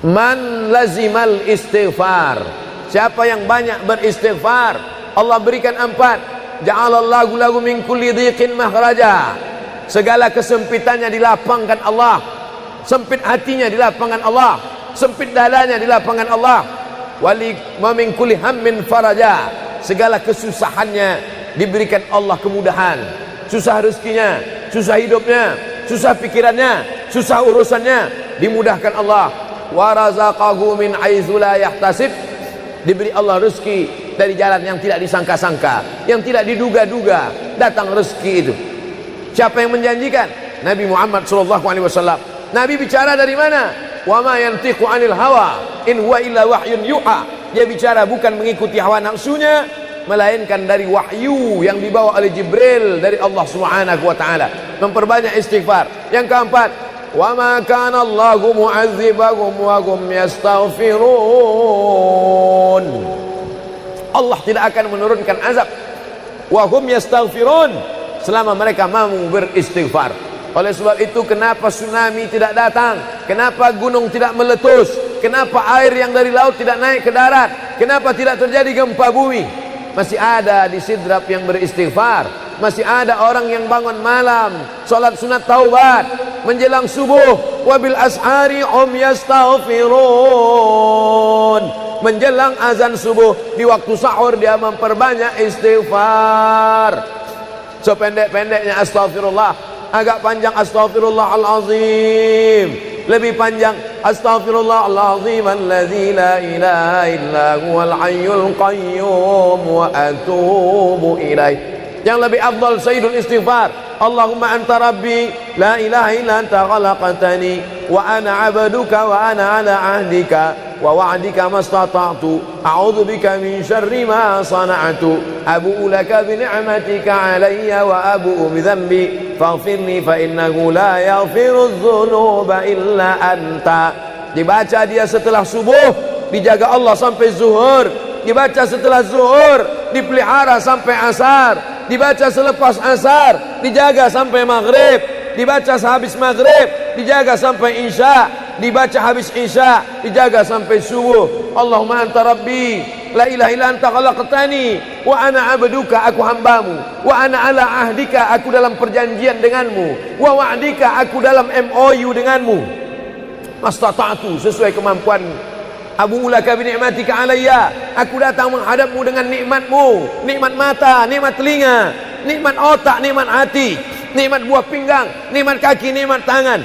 Man lazimal istighfar, siapa yang banyak beristighfar, Allah berikan 4. Ja'alallahu lahu min kulli dhiqin makhraja, segala kesempitannya dilapangkan Allah, sempit hatinya dilapangkan Allah, sempit dadanya dilapangkan Allah. Wali wa min kulli hammin faraja, segala kesusahannya diberikan Allah kemudahan. Susah rezekinya, susah hidupnya, susah pikirannya, susah urusannya, dimudahkan Allah. Wa razaqahu min haitsu la yahtasib, diberi Allah rezeki dari jalan yang tidak disangka-sangka, yang tidak diduga-duga, datang rezeki itu. Siapa yang menjanjikan? Nabi Muhammad SAW. Nabi bicara dari mana? Wa ma yantiqu 'anil hawa in huwa illa wahyun yuha. Dia bicara bukan mengikuti hawa nafsunya, melainkan dari wahyu yang dibawa oleh Jibril dari Allah Subhanahu wa taala. Memperbanyak istighfar. Yang keempat, wa ma kana Allahu mu'adzibahum wa hum yastaghfirun. Allah tidak akan menurunkan azab wa hum yastaghfirun selama mereka mau beristighfar. Oleh sebab itu, kenapa tsunami tidak datang? Kenapa gunung tidak meletus? Kenapa air yang dari laut tidak naik ke darat? Kenapa tidak terjadi gempa bumi? Masih ada di Sidrap yang beristighfar. Masih ada orang yang bangun malam, salat sunat taubat menjelang subuh. Wabil ashari hum yastaghfirun. Menjelang azan subuh, di waktu sahur dia memperbanyak istighfar. Sependek-pendeknya astaghfirullah, agak panjang astaghfirullahalazim, lebih panjang astaghfirullahalazim alladzi la ilaha illa huwal hayyul qayyum wa atubu ilaih. Yang lebih afdal sayyidul istighfar, Allahumma anta rabbi la ilaha illa anta khalaqtani wa ana 'abduka wa ana 'ala 'ahdika wa wa'dika mastata'tu a'udzu bika min syarri ma sana'tu abu'u laka bi ni'matika 'alayya wa abu'u bi dhanbi faghfirli fa innahu la yaghfiru dzunuba illa anta. Dibaca dia setelah subuh, dijaga Allah sampai zuhur. Dibaca setelah zuhur, dipelihara sampai asar. Dibaca selepas asar, dijaga sampai maghrib. Dibaca sehabis maghrib, dijaga sampai isya. Dibaca habis isya, dijaga sampai subuh. Allahumma anta rabbi la ilaha illa anta khalaqtani wa ana 'abduka, aku hambamu, wa ana 'ala ahdika, aku dalam perjanjian denganmu, wa wa'dika, aku dalam MOU denganmu, mastata'tu, sesuai kemampuanmu. Abu ulaka bi ni'matika alayya, aku datang menghadapmu dengan nikmatmu, nikmat mata, nikmat telinga, nikmat otak, nikmat hati, nikmat buah pinggang, nikmat kaki, nikmat tangan.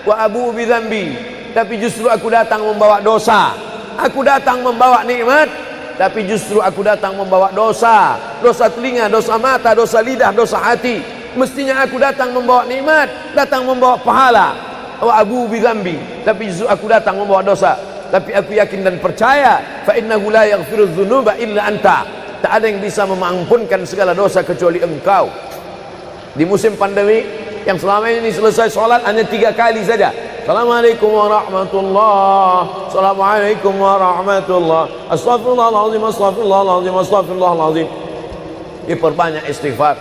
Wa abu bi dzambi, tapi justru aku datang membawa dosa. Aku datang membawa nikmat, tapi justru aku datang membawa dosa. Dosa telinga, dosa mata, dosa lidah, dosa hati. Mestinya aku datang membawa nikmat, datang membawa pahala. Wa abu bi dzambi, tapi justru aku datang membawa dosa. Tapi aku yakin dan percaya, fa innahu la yaghfiru dzunuba illa anta, tak ada yang bisa mengampunkan segala dosa kecuali engkau. Di musim pandemi yang selama ini selesai sholat hanya 3 kali saja. Assalamualaikum warahmatullah, assalamualaikum warahmatullah, astaghfirullahaladzim, astaghfirullahaladzim, astaghfirullahaladzim. Diperbanyak istighfar.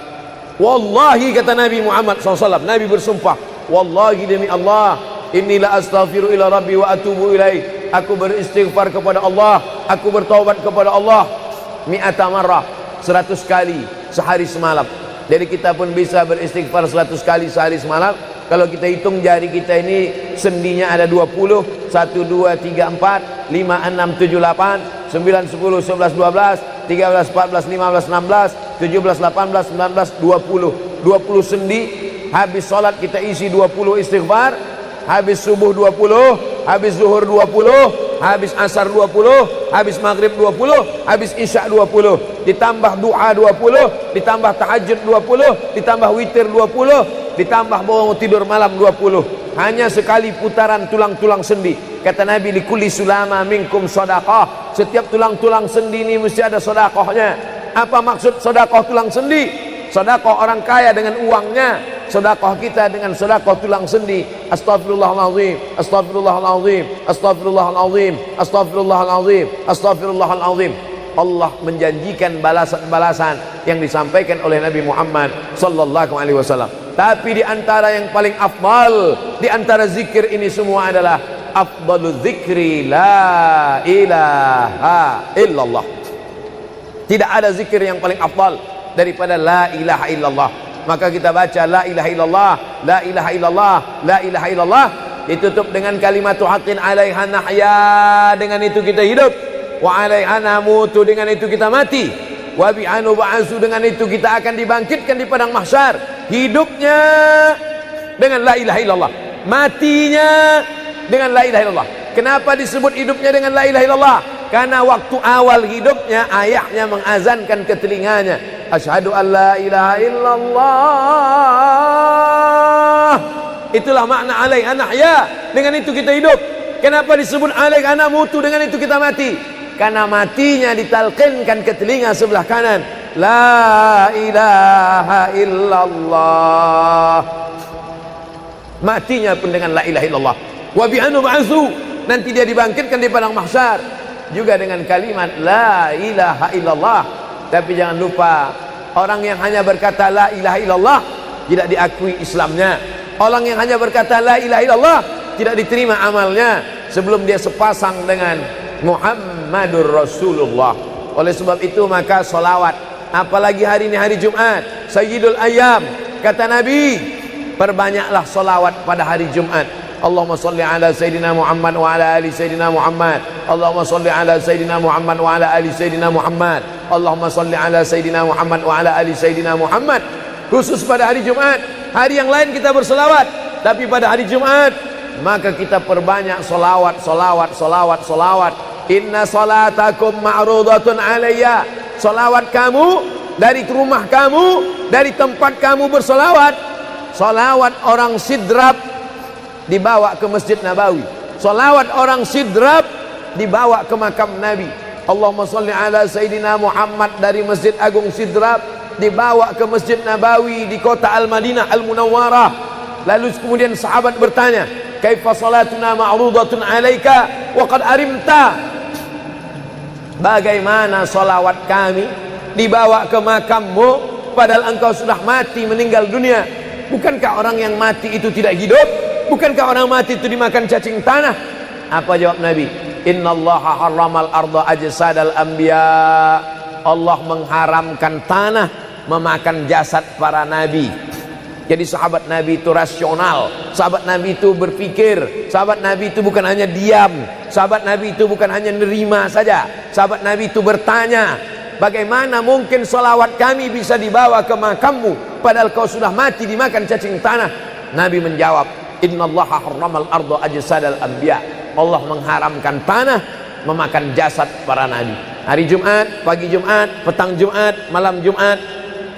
Wallahi, kata Nabi Muhammad SAW, Nabi bersumpah, wallahi demi Allah, inilah astaghfiru ila rabbi wa atubu ilaih. Aku beristighfar kepada Allah, aku bertaubat kepada Allah mi'ata marrah, 100 kali sehari semalam. Jadi kita pun bisa beristighfar 100 kali sehari semalam. Kalau kita hitung jari kita ini sendinya ada 20, 1, 2, 3, 4, 5, 6, 7, 8, 9, 10, 11, 12, 13, 14, 15, 16, 17, 18, 19, 20. 20 sendi. Habis sholat kita isi 20 istighfar. Habis subuh 20, habis zuhur 20, habis asar 20, habis maghrib 20, habis isya 20, ditambah doa 20, ditambah tahajud 20, ditambah witir 20, ditambah bangun tidur malam 20. Hanya sekali putaran tulang-tulang sendi. Kata Nabi, likulli sulama minkum sedekah, setiap tulang-tulang sendi ini mesti ada sedekahnya. Apa maksud sedekah tulang sendi? Sedekah orang kaya dengan uangnya, sedekah kita dengan sedekah tulang sendi. Astaghfirullahalazim, astaghfirullahalazim, astaghfirullahalazim, astaghfirullahalazim, astaghfirullahalazim. Allah menjanjikan balasan-balasan yang disampaikan oleh Nabi Muhammad sallallahu alaihi wasallam. Tapi di antara yang paling afdal di antara zikir ini semua adalah afdalu dzikri la ilaha illallah. Tidak ada zikir yang paling afdal daripada la ilaha illallah. Maka kita baca la ilaha illallah, la ilaha illallah, la ilaha illallah, ditutup dengan kalimat haqqin 'alaiha nahya, dengan itu kita hidup, wa 'alaiha namutu, dengan itu kita mati, wa bi'anu ba'su, dengan itu kita akan dibangkitkan di padang mahsyar. Hidupnya dengan la ilaha illallah, matinya dengan la ilaha illallah. Kenapa disebut hidupnya dengan la ilaha illallah? Karena waktu awal hidupnya ayahnya mengazankan ke telinganya, asyhadu an la ilaha illallah. Itulah makna alaiha nahya, dengan itu kita hidup. Kenapa disebut alaiha namutu, dengan itu kita mati? Karena matinya ditalqinkan ke telinga sebelah kanan, la ilaha illallah. Matinya pun dengan la ilaha illallah. Wa bi'anu ba'su, nanti dia dibangkitkan di padang mahsyar juga dengan kalimat la ilaha illallah. Tapi jangan lupa, orang yang hanya berkata la ilaha illallah tidak diakui Islamnya. Orang yang hanya berkata la ilaha illallah tidak diterima amalnya sebelum dia sepasang dengan Muhammadur Rasulullah. Oleh sebab itu maka solawat, apalagi hari ini hari Jumat, Sayyidul Ayyam, kata Nabi, perbanyaklah solawat pada hari Jumat. Allahumma salli ala Sayyidina Muhammad wa ala ali Sayyidina Muhammad. Allahumma salli ala Sayyidina Muhammad wa ala ali Sayyidina Muhammad. Allahumma salli ala Sayyidina Muhammad wa ala ali Sayyidina Muhammad. Khusus pada hari Jumat. Hari yang lain kita berselawat, tapi pada hari Jumat maka kita perbanyak solawat, solawat, solawat, solawat. Inna salatakum ma'rudatun alayya. Solawat kamu dari rumah kamu, dari tempat kamu bersolawat. Solawat orang sidrap dibawa ke Masjid Nabawi. Salawat orang sidrap dibawa ke makam Nabi. Allahumma salli ala Sayyidina Muhammad dari Masjid Agung Sidrap dibawa ke Masjid Nabawi di kota Al-Madinah Al-Munawwarah. Lalu kemudian sahabat bertanya, kaifa salatuna ma'rudatun alaika wa qad arimta? Bagaimana salawat kami dibawa ke makammu padahal engkau sudah mati, meninggal dunia? Bukankah orang yang mati itu tidak hidup? Bukankah orang mati itu dimakan cacing tanah? Apa jawab Nabi? Innallaha harramal arda ajsadal anbiya. Allah mengharamkan tanah memakan jasad para nabi. Jadi sahabat Nabi itu rasional. Sahabat Nabi itu berpikir. Sahabat Nabi itu bukan hanya diam. Sahabat Nabi itu bukan hanya nerima saja. Sahabat Nabi itu bertanya, bagaimana mungkin salawat kami bisa dibawa ke makammu padahal kau sudah mati dimakan cacing tanah? Nabi menjawab, innallaha harramal arda ajsadal anbiya. Allah mengharamkan tanah memakan jasad para nabi. Hari Jumat, pagi Jumat, petang Jumat, malam Jumat,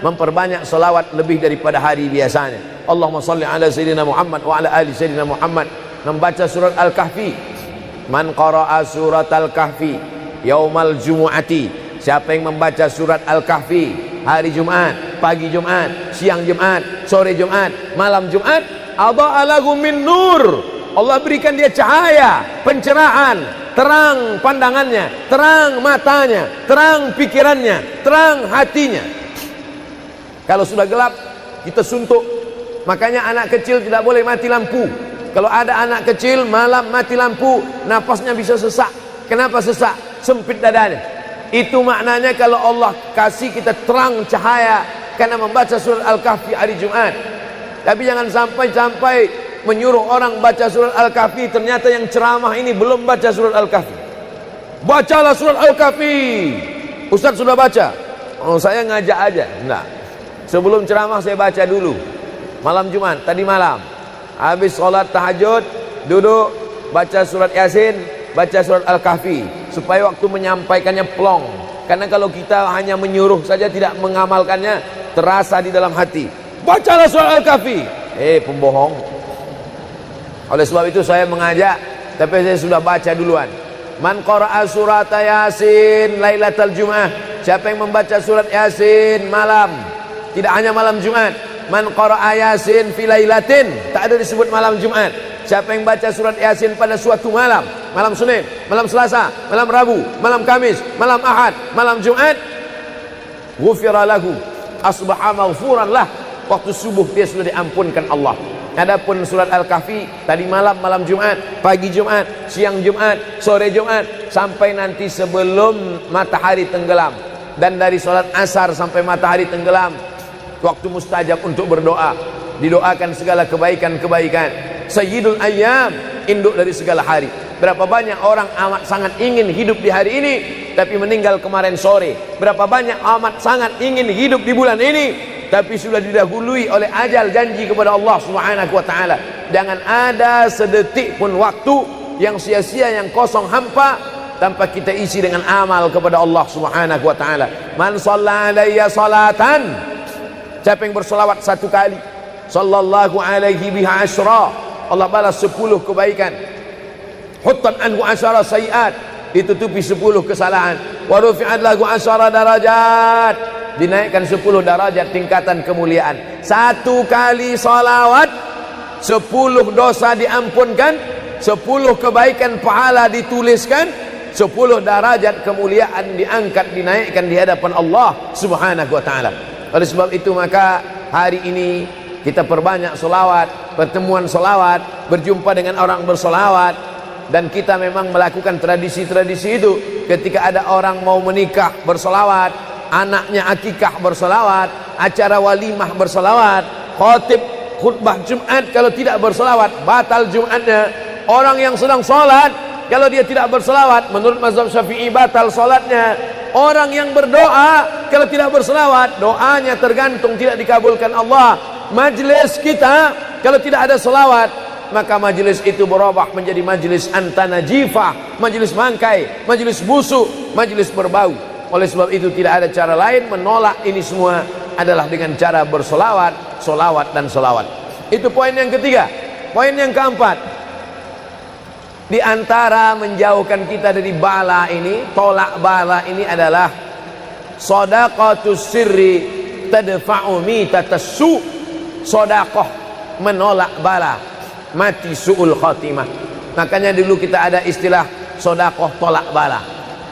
memperbanyak salawat lebih daripada hari biasanya. Allahumma salli ala Sayyidina Muhammad wa ala ali Sayyidina Muhammad. Membaca surat Al-Kahfi. Man qara'a surat Al-Kahfi yaumal jumu'ati. Siapa yang membaca surat Al-Kahfi hari Jumat, pagi Jumat, siang Jumat, sore Jumat, malam Jumat, adha'a lahu min nur. Allah berikan dia cahaya, pencerahan, terang pandangannya, terang matanya, terang pikirannya, terang hatinya. Kalau sudah gelap, kita suntuk. Makanya anak kecil tidak boleh mati lampu. Kalau ada anak kecil malam mati lampu, napasnya bisa sesak. Kenapa sesak? Sempit dadanya. Itu maknanya kalau Allah kasih kita terang cahaya karena membaca surat Al-Kahfi hari Jumat. Tapi jangan sampai menyuruh orang baca surat Al-Kahfi, ternyata yang ceramah ini belum baca surat Al-Kahfi. Bacalah surat Al-Kahfi. Ustaz sudah baca? Oh, saya ngajak aja. Enggak. Sebelum ceramah saya baca dulu. Malam Jumat, tadi malam. Habis sholat tahajud, duduk, baca surat Yasin, baca surat Al-Kahfi. Supaya waktu menyampaikannya plong. Karena kalau kita hanya menyuruh saja tidak mengamalkannya, terasa di dalam hati. Bacalah surat Al-Kahfi. Pembohong. Oleh sebab itu saya mengajak, tapi saya sudah baca duluan. Man qara'a surat Yasin lailatal Jum'ah. Siapa yang membaca surat Yasin malam, tidak hanya malam Jumat. Man qara'a Yasin fi lailatin, tak ada disebut malam Jumat. Siapa yang baca surat Yasin pada suatu malam, malam Senin, malam Selasa, malam Rabu, malam Kamis, malam Ahad, malam Jumat, ghufira lahu, asbaha maghfuran lah. Waktu subuh dia sudah diampunkan Allah. Adapun surat Al-Kahfi tadi malam, malam Jumat, pagi Jumat, siang Jumat, sore Jumat, sampai nanti sebelum matahari tenggelam. Dan dari salat asar sampai matahari tenggelam, waktu mustajab untuk berdoa. Didoakan segala kebaikan-kebaikan. Sayyidul ayyam, induk dari segala hari. Berapa banyak orang amat sangat ingin hidup di hari ini, tapi meninggal kemarin sore. Berapa banyak amat sangat ingin hidup di bulan ini, tapi sudah didahului oleh ajal, janji kepada Allah Subhanahu wa taala. Jangan ada sedetik pun waktu yang sia-sia, yang kosong hampa tanpa kita isi dengan amal kepada Allah Subhanahu wa taala. Man shalla alayya salatan, siapa yang berselawat satu kali, sallallahu alaihi biha asyra, Allah balas 10 kebaikan. Huttan anhu asyara sayiat, ditutupi 10 kesalahan. Wa rufi'at lahu asyara darajat, dinaikkan 10 darajat tingkatan kemuliaan. Satu kali salawat 10 dosa diampunkan, 10 kebaikan pahala dituliskan, 10 derajat kemuliaan diangkat, dinaikkan di hadapan Allah Subhanahu wa taala. Oleh sebab itu maka hari ini kita perbanyak selawat, pertemuan selawat, berjumpa dengan orang berselawat. Dan kita memang melakukan tradisi-tradisi itu. Ketika ada orang mau menikah berselawat, anaknya akikah berselawat, acara walimah berselawat, khatib khutbah Jumat kalau tidak berselawat batal Jumatnya. Orang yang sedang sholat kalau dia tidak berselawat, menurut mazhab Syafi'i batal sholatnya. Orang yang berdoa kalau tidak berselawat, doanya tergantung tidak dikabulkan Allah. Majlis kita kalau tidak ada selawat, maka majlis itu berubah menjadi majlis antanajifah, majlis mangkai, majlis busuk, majlis berbau. Oleh sebab itu tidak ada cara lain menolak ini semua adalah dengan cara bersolawat, solawat dan solawat. Itu poin yang ketiga. Poin yang keempat, di antara menjauhkan kita dari bala ini, tolak bala ini adalah shadaqatus sirri tadfa'u mitatassu. Sedekah menolak bala, mati su'ul khatimah. Makanya dulu kita ada istilah sedekah tolak bala.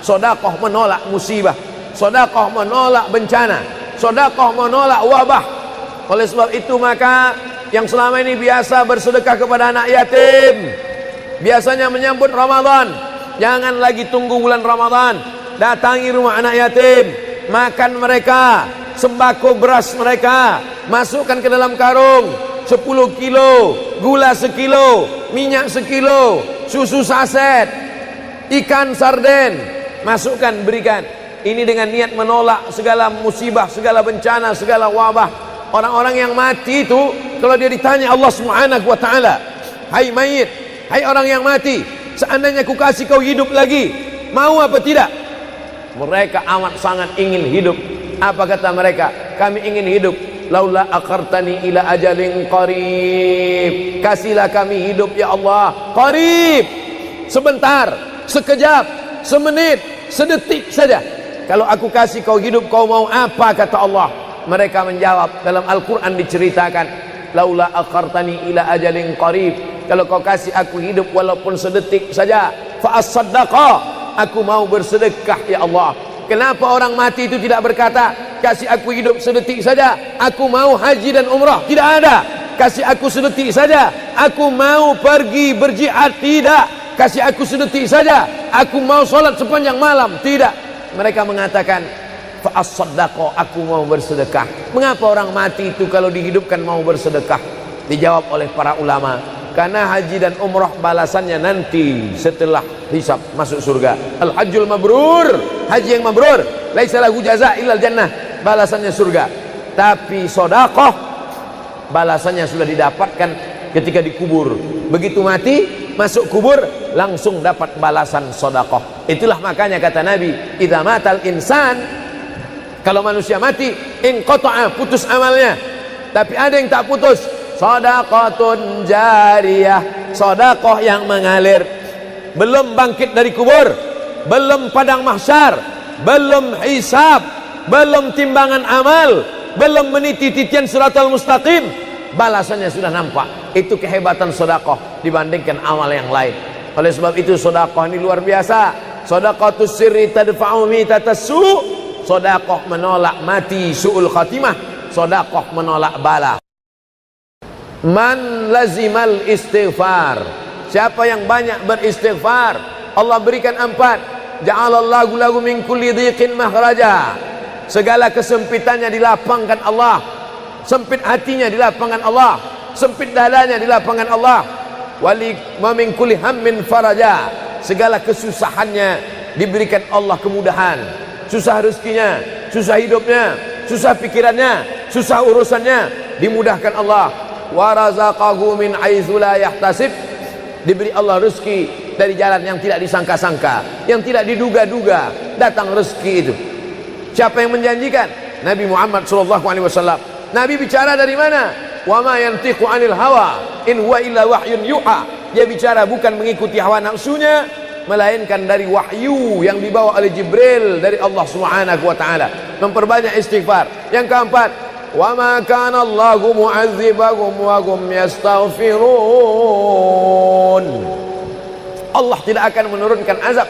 Sedekah menolak musibah, sedekah menolak bencana, sedekah menolak wabah. Oleh sebab itu maka yang selama ini biasa bersedekah kepada anak yatim, biasanya menyambut Ramadan, jangan lagi tunggu bulan Ramadan, datangi rumah anak yatim, makan mereka, sembako beras mereka, masukkan ke dalam karung 10 kilo, gula sekilo, minyak sekilo, susu saset, ikan sarden, masukkan, berikan. Ini dengan niat menolak segala musibah, segala bencana, segala wabah. Orang-orang yang mati itu kalau dia ditanya Allah Subhanahu wa taala, hai mayit, hai orang yang mati, seandainya ku kasih kau hidup lagi, mau apa tidak? Mereka amat sangat ingin hidup. Apa kata mereka? Kami ingin hidup. Laula akhartani ila ajalin qarib, kasihlah kami hidup ya Allah qarib, sebentar, sekejap, semenit, sedetik saja. Kalau aku kasih kau hidup, kau mau apa? Kata Allah. Mereka menjawab, dalam Al-Quran diceritakan, laula akhartani ila ajalin qarib, kalau kau kasih aku hidup walaupun sedetik saja, fa as-saddaqa, aku mau bersedekah ya Allah. Kenapa orang mati itu tidak berkata, kasih aku hidup sedetik saja, aku mau haji dan umrah? Tidak ada. Kasih aku sedetik saja, aku mau pergi berjihad? Tidak. Kasih aku sedetik saja, aku mau sholat sepanjang malam? Tidak. Mereka mengatakan, fa as-saddaqa, aku mau bersedekah. Mengapa orang mati itu kalau dihidupkan mau bersedekah? Dijawab oleh para ulama, karena haji dan umrah balasannya nanti setelah hisab masuk surga. Al-hajjul mabrur, haji yang mabrur, laisa lahu jaza illal jannah, balasannya surga. Tapi sedekah balasannya sudah didapatkan ketika dikubur. Begitu mati, masuk kubur, langsung dapat balasan sedekah. Itulah makanya kata Nabi, idza matal insan, kalau manusia mati, inqata'a, putus amalnya. Tapi ada yang tak putus, shadaqatun jariyah, sedekah yang mengalir. Belum bangkit dari kubur, belum padang mahsyar, belum hisab, belum timbangan amal, belum meniti titian siratal mustaqim, balasannya sudah nampak. Itu kehebatan sedekah dibandingkan amal yang lain. Oleh sebab itu sedekah ini luar biasa. Shadaqatus sirri tadfa'u mitatassu, sedekah menolak mati su'ul khatimah, sedekah menolak bala. Man lazimal istighfar, siapa yang banyak beristighfar, Allah berikan 4. Ja'alallahu lahu min kulli dhiqin makhraja, segala kesempitannya dilapangkan Allah, sempit hatinya dilapangkan Allah, sempit dadanya dilapangkan Allah. Wali wa min kulli hammin faraja, segala kesusahannya diberikan Allah kemudahan. Susah rezekinya, susah hidupnya, susah pikirannya, susah urusannya, dimudahkan Allah. Wa razaqahu min haitsu la yahtasib, diberi Allah rezeki dari jalan yang tidak disangka-sangka, yang tidak diduga-duga, datang rezeki itu. Siapa yang menjanjikan? Nabi Muhammad SAW. Nabi bicara dari mana? Wa ma yantiqu 'anil hawa in huwa illa wahyun yuha. Dia bicara bukan mengikuti hawa nafsunya, melainkan dari wahyu yang dibawa oleh Jibril dari Allah Subhanahu wa taala. Memperbanyak istighfar. Yang keempat, wa ma kana Allahu mu'adzibahum wa hum yastaghfirun. Allah tidak akan menurunkan azab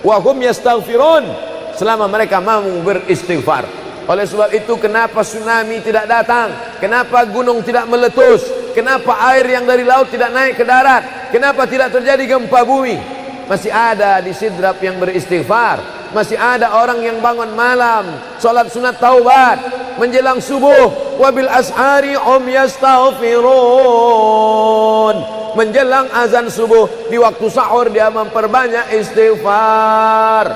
wa hum yastaghfirun selama mereka mau beristighfar. Oleh sebab itu, kenapa tsunami tidak datang? Kenapa gunung tidak meletus? Kenapa air yang dari laut tidak naik ke darat? Kenapa tidak terjadi gempa bumi? Masih ada di Sidrap yang beristighfar. Masih ada orang yang bangun malam, salat sunat taubat menjelang subuh. Wabil ashari hum yastaghfirun. Menjelang azan subuh, di waktu sahur dia memperbanyak istighfar.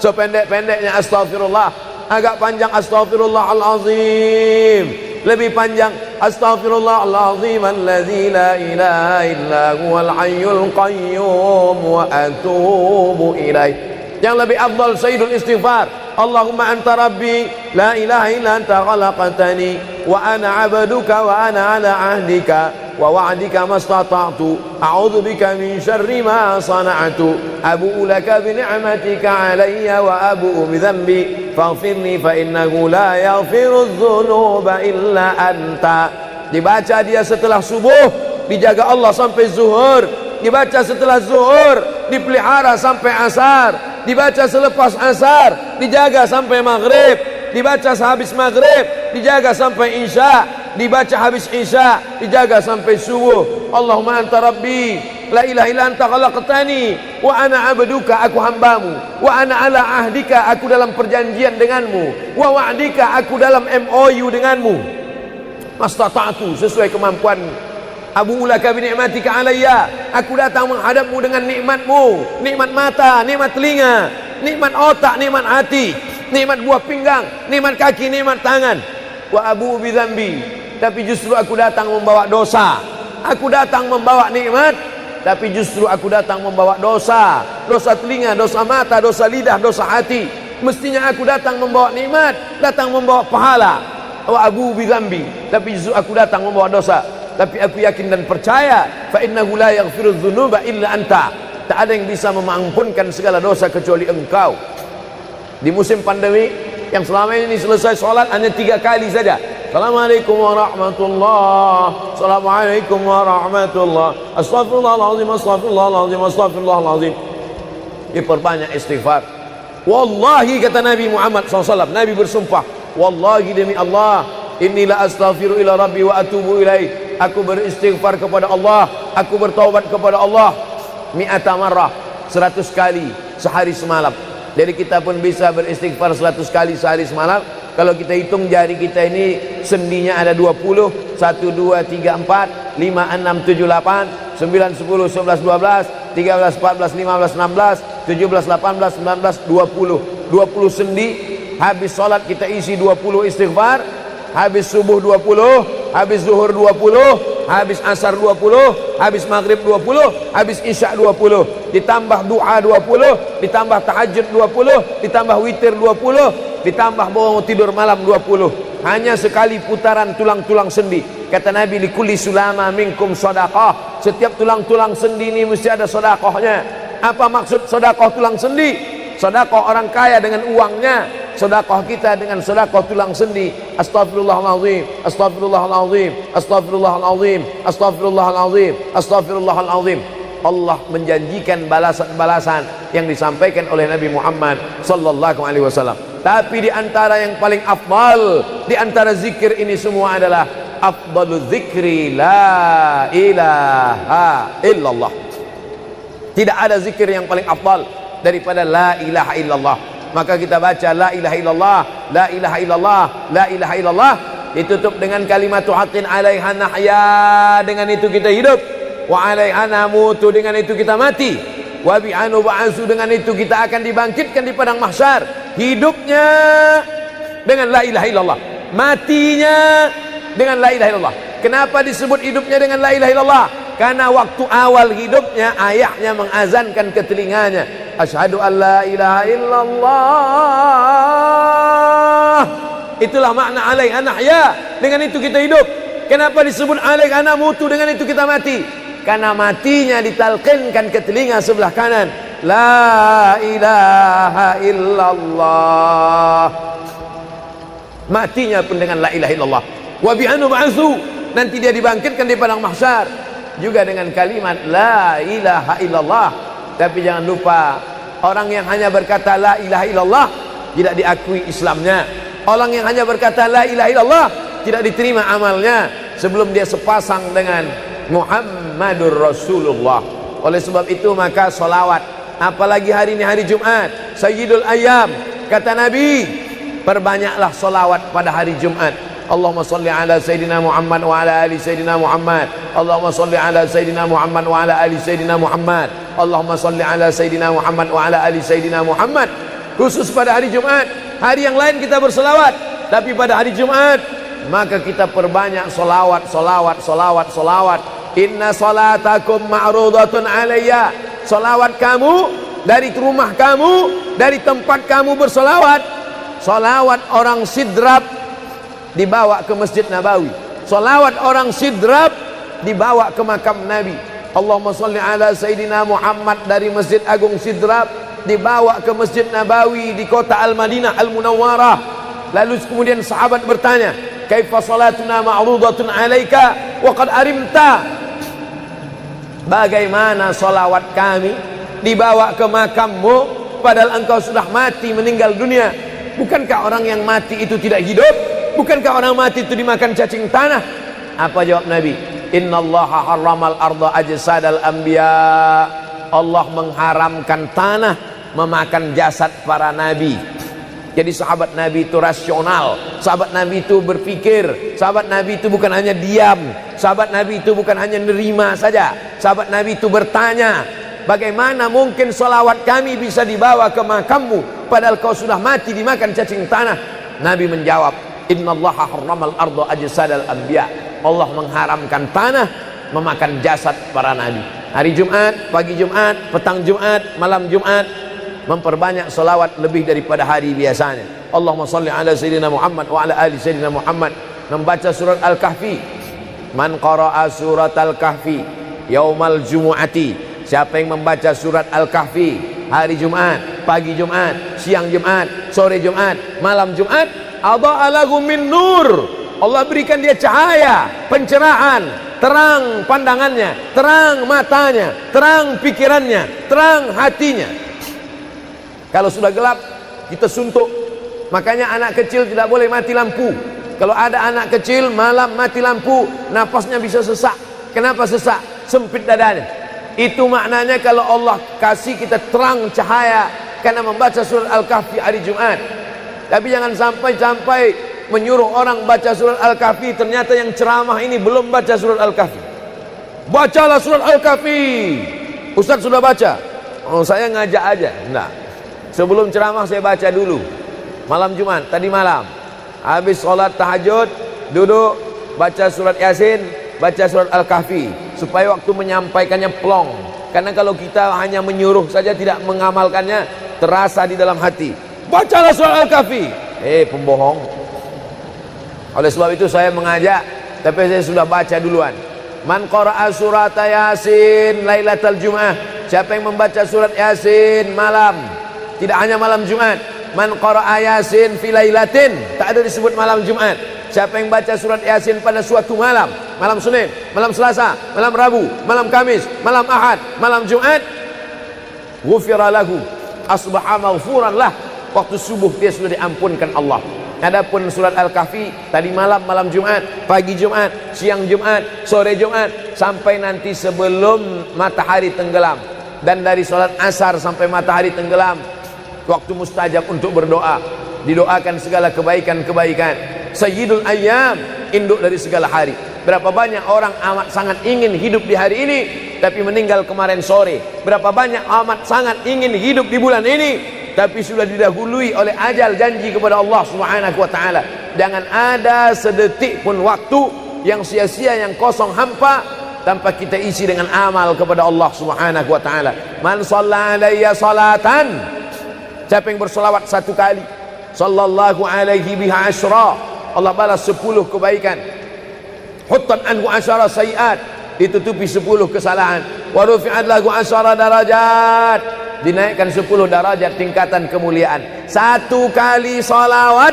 Sependek-pendeknya astaghfirullah, agak panjang astaghfirullahalazim, lebih panjang astaghfirullahalazim alladzi la ilaha illa huwal hayyul qayyum wa atubu ilaih. Yang lebih afdal sayyidul istighfar, Allahumma anta rabbi la ilaha illa anta khalaqtani wa ana 'abduka wa ana 'ala 'ahdika wa wa'dika mastata'tu a'udzu bika min syarri ma sana'tu abu'u laka bi ni'matika 'alayya wa abu'u bi dhanbi faghfirli fa innahu la yaghfiru dzunuba illa anta. Dibaca dia setelah subuh, dijaga Allah sampai zuhur. Dibaca setelah zuhur, dipelihara sampai asar. Dibaca selepas asar, dijaga sampai maghrib. Dibaca sehabis maghrib, dijaga sampai isya. Dibaca habis isya, dijaga sampai subuh. Allahumma anta rabbi la ilaha illa anta khalaqtani wa ana 'abduka, aku hambamu, wa ana 'ala ahdika, aku dalam perjanjian denganmu, wa wa'dika, aku dalam MOU denganmu, mastata'tu, sesuai kemampuanmu. Abu ulaka bi ni'matika alayya, aku datang menghadapmu dengan nikmatmu, nikmat mata, nikmat telinga, nikmat otak, nikmat hati, nikmat buah pinggang, nikmat kaki, nikmat tangan. Wa abu bi dzambi, tapi justru aku datang membawa dosa. Aku datang membawa nikmat, tapi justru aku datang membawa dosa. Dosa telinga, dosa mata, dosa lidah, dosa hati. Mestinya aku datang membawa nikmat, datang membawa pahala. Wa abu bi dzambi, tapi justru aku datang membawa dosa. Tapi aku yakin dan percaya, fa innahu la yaghfiru dzunuba illa anta, tak ada yang bisa mengampunkan segala dosa kecuali engkau. Di musim pandemi yang selama ini selesai sholat hanya 3 kali saja. Assalamualaikum warahmatullah, assalamualaikum warahmatullah, astaghfirullahaladzim, astaghfirullahaladzim, astaghfirullahaladzim. Diperbanyak istighfar. Wallahi, kata Nabi Muhammad SAW, Nabi bersumpah, wallahi demi Allah, inilah astaghfiru ila rabbi wa atubu ilaih. Aku beristighfar kepada Allah, aku bertaubat kepada Allah mi'ata marrah, 100 kali sehari semalam. Jadi kita pun bisa beristighfar 100 kali sehari semalam. Kalau kita hitung jari kita ini sendinya ada 20, 1, 2, 3, 4, 5, 6, 7, 8, 9, 10, 11, 12, 13, 14, 15, 16, 17, 18, 19, 20. 20 sendi. Habis sholat kita isi 20 istighfar. Habis subuh 20, habis zuhur 20, habis asar 20, habis maghrib 20, habis isya 20, ditambah doa 20, ditambah tahajud 20, ditambah witir 20, ditambah bangun tidur malam 20. Hanya sekali putaran tulang-tulang sendi. Kata Nabi, likulli sulama minkum sedekah, setiap tulang-tulang sendi ini mesti ada sedekahnya. Apa maksud sedekah tulang sendi? Sedekah orang kaya dengan uangnya, sedekah kita dengan sedekah tulang sendi. Astaghfirullahalazim, astaghfirullahalazim, astaghfirullahalazim, astaghfirullahalazim, astaghfirullahalazim. Allah menjanjikan balasan-balasan yang disampaikan oleh Nabi Muhammad sallallahu alaihi wasallam. Tapi di antara yang paling afdal di antara zikir ini semua adalah afdalu dzikri la ilaha illallah. Tidak ada zikir yang paling afdal daripada la ilaha illallah. Maka kita baca la ilaha illallah, la ilaha illallah, la ilaha illallah, ditutup dengan kalimat haqqin 'alaiha nahya, dengan itu kita hidup, wa 'alaiha namutu, dengan itu kita mati, wa bi'anu ba'su, dengan itu kita akan dibangkitkan di padang mahsyar. Hidupnya dengan la ilaha illallah, matinya dengan la ilaha illallah. Kenapa disebut hidupnya dengan la ilaha illallah? Karena waktu awal hidupnya ayahnya mengazankan ke telinganya, asyhadu an la ilaha illallah. Itulah makna alaiha nahya, dengan itu kita hidup. Kenapa disebut alaiha namutu, dengan itu kita mati? Karena matinya ditalqinkan ke telinga sebelah kanan, la ilaha illallah. Matinya pun dengan la ilaha illallah. Wa bi'anu ba'su, nanti dia dibangkitkan di padang mahsyar juga dengan kalimat la ilaha illallah. Tapi jangan lupa, orang yang hanya berkata la ilaha illallah tidak diakui Islamnya. Orang yang hanya berkata la ilaha illallah tidak diterima amalnya sebelum dia sepasang dengan Muhammadur Rasulullah. Oleh sebab itu maka solawat, apalagi hari ini hari Jumat, Sayyidul Ayyam, kata Nabi, perbanyaklah solawat pada hari Jumat. Allahumma salli ala Sayyidina Muhammad wa ala ali Sayyidina Muhammad. Allahumma salli ala Sayyidina Muhammad wa ala ali Sayyidina Muhammad. Allahumma salli ala Sayyidina Muhammad wa ala ali Sayyidina Muhammad. Khusus pada hari Jumat. Hari yang lain kita berselawat, tapi pada hari Jumat maka kita perbanyak solawat, solawat, solawat, solawat. Inna salatakum ma'rudatun alayya. Solawat kamu dari rumah kamu, dari tempat kamu bersolawat. Solawat orang sidrap dibawa ke Masjid Nabawi. Salawat orang sidrap dibawa ke makam Nabi. Allahumma salli ala Sayyidina Muhammad dari Masjid Agung Sidrap dibawa ke Masjid Nabawi di kota Al-Madinah Al-Munawwarah. Lalu kemudian sahabat bertanya, kaifa salatuna ma'rudatun alaika wa qad arimta? Bagaimana salawat kami dibawa ke makammu padahal engkau sudah mati, meninggal dunia? Bukankah orang yang mati itu tidak hidup? Bukankah orang mati itu dimakan cacing tanah? Apa jawab Nabi? Innallaha harramal arda ajsadal anbiya. Allah mengharamkan tanah memakan jasad para nabi. Jadi sahabat Nabi itu rasional. Sahabat Nabi itu berpikir. Sahabat Nabi itu bukan hanya diam. Sahabat Nabi itu bukan hanya nerima saja. Sahabat Nabi itu bertanya, bagaimana mungkin salawat kami bisa dibawa ke makammu padahal kau sudah mati dimakan cacing tanah? Nabi menjawab, innallaha harramal arda ajsadal anbiya. Allah mengharamkan tanah memakan jasad para nabi. Hari Jumat, pagi Jumat, petang Jumat, malam Jumat, memperbanyak salawat lebih daripada hari biasanya. Allahumma salli ala Sayyidina Muhammad wa ala ali Sayyidina Muhammad. Membaca surat Al-Kahfi. Man qara'a surat Al-Kahfi yaumal jumu'ati. Siapa yang membaca surat Al-Kahfi hari Jumat, pagi Jumat, siang Jumat, sore Jumat, malam Jumat, adha'a lahu min nur. Allah berikan dia cahaya, pencerahan, terang pandangannya, terang matanya, terang pikirannya, terang hatinya. Kalau sudah gelap, kita suntuk. Makanya anak kecil tidak boleh mati lampu. Kalau ada anak kecil malam mati lampu, napasnya bisa sesak. Kenapa sesak? Sempit dadanya. Itu maknanya kalau Allah kasih kita terang cahaya karena membaca surat Al-Kahfi hari Jumat. Tapi jangan sampai menyuruh orang baca surat Al-Kahfi, ternyata yang ceramah ini belum baca surat Al-Kahfi. Bacalah surat Al-Kahfi. Ustaz sudah baca. Oh, saya ngajak aja. Enggak. Sebelum ceramah saya baca dulu. Malam Jumat, tadi malam. Habis sholat tahajud, duduk, baca surat Yasin, baca surat Al-Kahfi. Supaya waktu menyampaikannya plong. Karena kalau kita hanya menyuruh saja tidak mengamalkannya, terasa di dalam hati. Bacalah surat Al-Kahfi. Pembohong. Oleh sebab itu saya mengajak, tapi saya sudah baca duluan. Man qara'a surat Yasin lailatal Jum'ah. Siapa yang membaca surat Yasin malam, tidak hanya malam Jumat. Man qara'a Yasin fi lailatin, tak ada disebut malam Jumat. Siapa yang baca surat Yasin pada suatu malam, malam Senin, malam Selasa, malam Rabu, malam Kamis, malam Ahad, malam Jumat, ghufira lahu, asbaha maghfuran lah. Waktu subuh dia sudah diampunkan Allah. Adapun surat Al-Kahfi tadi malam, malam Jumat, pagi Jumat, siang Jumat, sore Jumat, sampai nanti sebelum matahari tenggelam. Dan dari salat asar sampai matahari tenggelam, waktu mustajab untuk berdoa. Didoakan segala kebaikan-kebaikan. Sayyidul ayyam, induk dari segala hari. Berapa banyak orang amat sangat ingin hidup di hari ini, tapi meninggal kemarin sore. Berapa banyak amat sangat ingin hidup di bulan ini, tapi sudah didahului oleh ajal, janji kepada Allah Subhanahu wa taala. Jangan ada sedetik pun waktu yang sia-sia, yang kosong hampa tanpa kita isi dengan amal kepada Allah Subhanahu wa taala. Man shalla alayya salatan, siapa yang berselawat satu kali, sallallahu alaihi biha asyra, Allah balas 10 kebaikan. Huttat anhu asyara sayiat, ditutupi 10 kesalahan. Wa rufi'at lahu asyara darajat, dinaikkan 10 darajat tingkatan kemuliaan. Satu kali salawat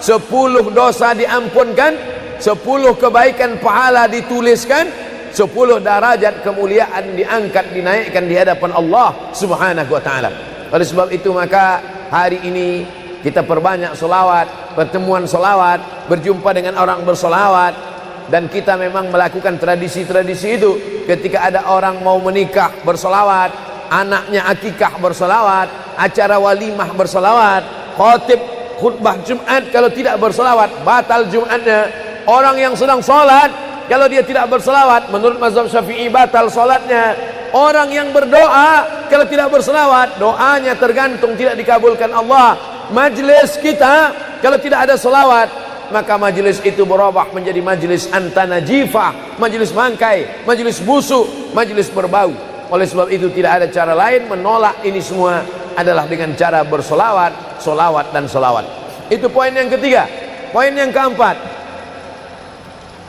10 dosa diampunkan, 10 kebaikan pahala dituliskan, 10 derajat kemuliaan diangkat, dinaikkan di hadapan Allah Subhanahu wa taala. Oleh sebab itu maka hari ini kita perbanyak selawat, pertemuan selawat, berjumpa dengan orang berselawat. Dan kita memang melakukan tradisi-tradisi itu. Ketika ada orang mau menikah berselawat, anaknya akikah berselawat, acara walimah berselawat, khatib khutbah Jumat kalau tidak berselawat batal Jumatnya. Orang yang sedang sholat kalau dia tidak berselawat, menurut mazhab Syafi'i batal sholatnya. Orang yang berdoa kalau tidak berselawat, doanya tergantung tidak dikabulkan Allah. Majlis kita kalau tidak ada selawat, maka majlis itu berubah menjadi majlis antanajifah, majlis mangkai, majlis busuk, majlis berbau. Oleh sebab itu tidak ada cara lain menolak ini semua adalah dengan cara bersolawat, solawat dan solawat. Itu poin yang ketiga. Poin yang keempat,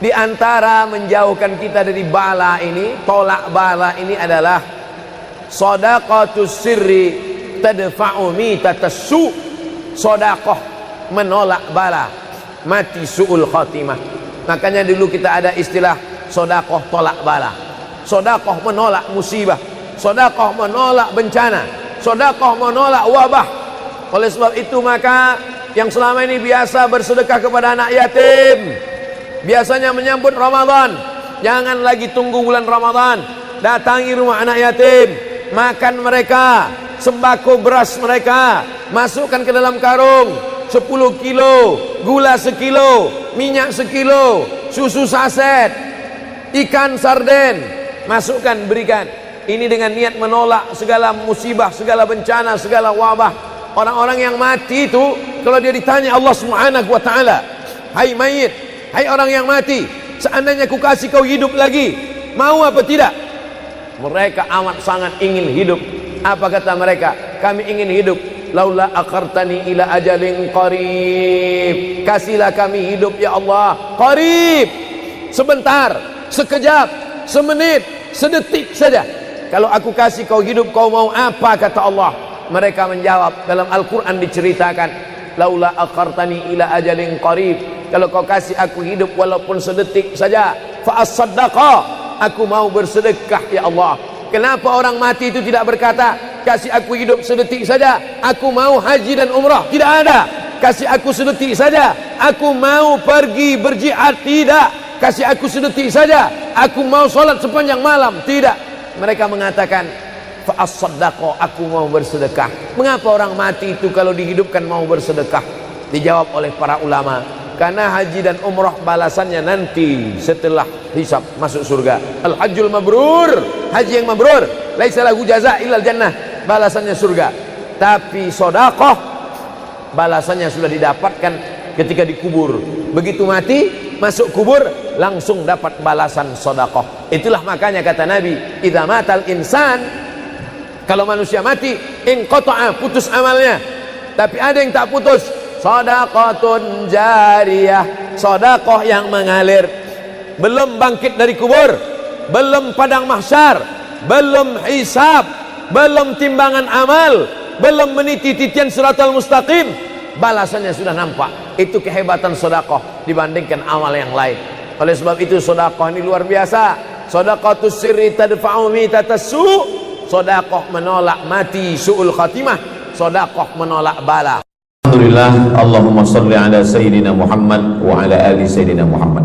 di antara menjauhkan kita dari bala ini, tolak bala ini adalah shadaqatus sirri tadfa'u mitatassu. Sedekah menolak bala, mati su'ul khatimah. Makanya dulu kita ada istilah sedekah tolak bala. Sedekah menolak musibah, sedekah menolak bencana, sedekah menolak wabah. Oleh sebab itu maka yang selama ini biasa bersedekah kepada anak yatim, biasanya menyambut Ramadan, jangan lagi tunggu bulan Ramadan, datangi rumah anak yatim, makan mereka, sembako beras mereka, masukkan ke dalam karung 10 kilo, gula sekilo, minyak sekilo, susu saset, ikan sarden, masukkan, berikan. Ini dengan niat menolak segala musibah, segala bencana, segala wabah. Orang-orang yang mati itu kalau dia ditanya Allah Subhanahu wa taala, hai mayit, hai orang yang mati, seandainya ku kasih kau hidup lagi, mau apa tidak? Mereka amat sangat ingin hidup. Apa kata mereka? Kami ingin hidup. Laula akhartani ila ajalin qarib, kasihlah kami hidup ya Allah qarib, sebentar, sekejap, semenit, sedetik saja. Kalau aku kasih kau hidup, kau mau apa? Kata Allah. Mereka menjawab, dalam Al-Quran diceritakan, laula akhartani ila ajalin qarib, kalau kau kasih aku hidup walaupun sedetik saja, fa as-saddaqa, aku mau bersedekah ya Allah. Kenapa orang mati itu tidak berkata, kasih aku hidup sedetik saja, aku mau haji dan umrah? Tidak ada. Kasih aku sedetik saja, aku mau pergi berjihad? Tidak. Kasih aku sedetik saja, aku mau sholat sepanjang malam? Tidak. Mereka mengatakan, fa as-saddaqa, aku mau bersedekah. Mengapa orang mati itu kalau dihidupkan mau bersedekah? Dijawab oleh para ulama, karena haji dan umrah balasannya nanti setelah hisab masuk surga. Al-hajjul mabrur, haji yang mabrur, laisa lahu jaza illal jannah, balasannya surga. Tapi sedekah balasannya sudah didapatkan ketika dikubur. Begitu mati masuk kubur langsung dapat balasan sedekah. Itulah makanya kata Nabi, idza matal insan, kalau manusia mati, inqata'a, putus amalnya. Tapi ada yang tak putus, shadaqatun jariyah, sedekah yang mengalir. Belum bangkit dari kubur, belum padang mahsyar, belum hisab, belum timbangan amal, belum meniti titian siratal mustaqim, balasannya sudah nampak. Itu kehebatan sedekah dibandingkan amal yang lain. Oleh sebab itu sedekah ini luar biasa. Shadaqatus sirri tadfa'u mitatassu, sedekah menolak mati su'ul khatimah, sedekah menolak bala. Alhamdulillah, Allahumma salli ala Sayyidina Muhammad wa ala ali Sayyidina Muhammad.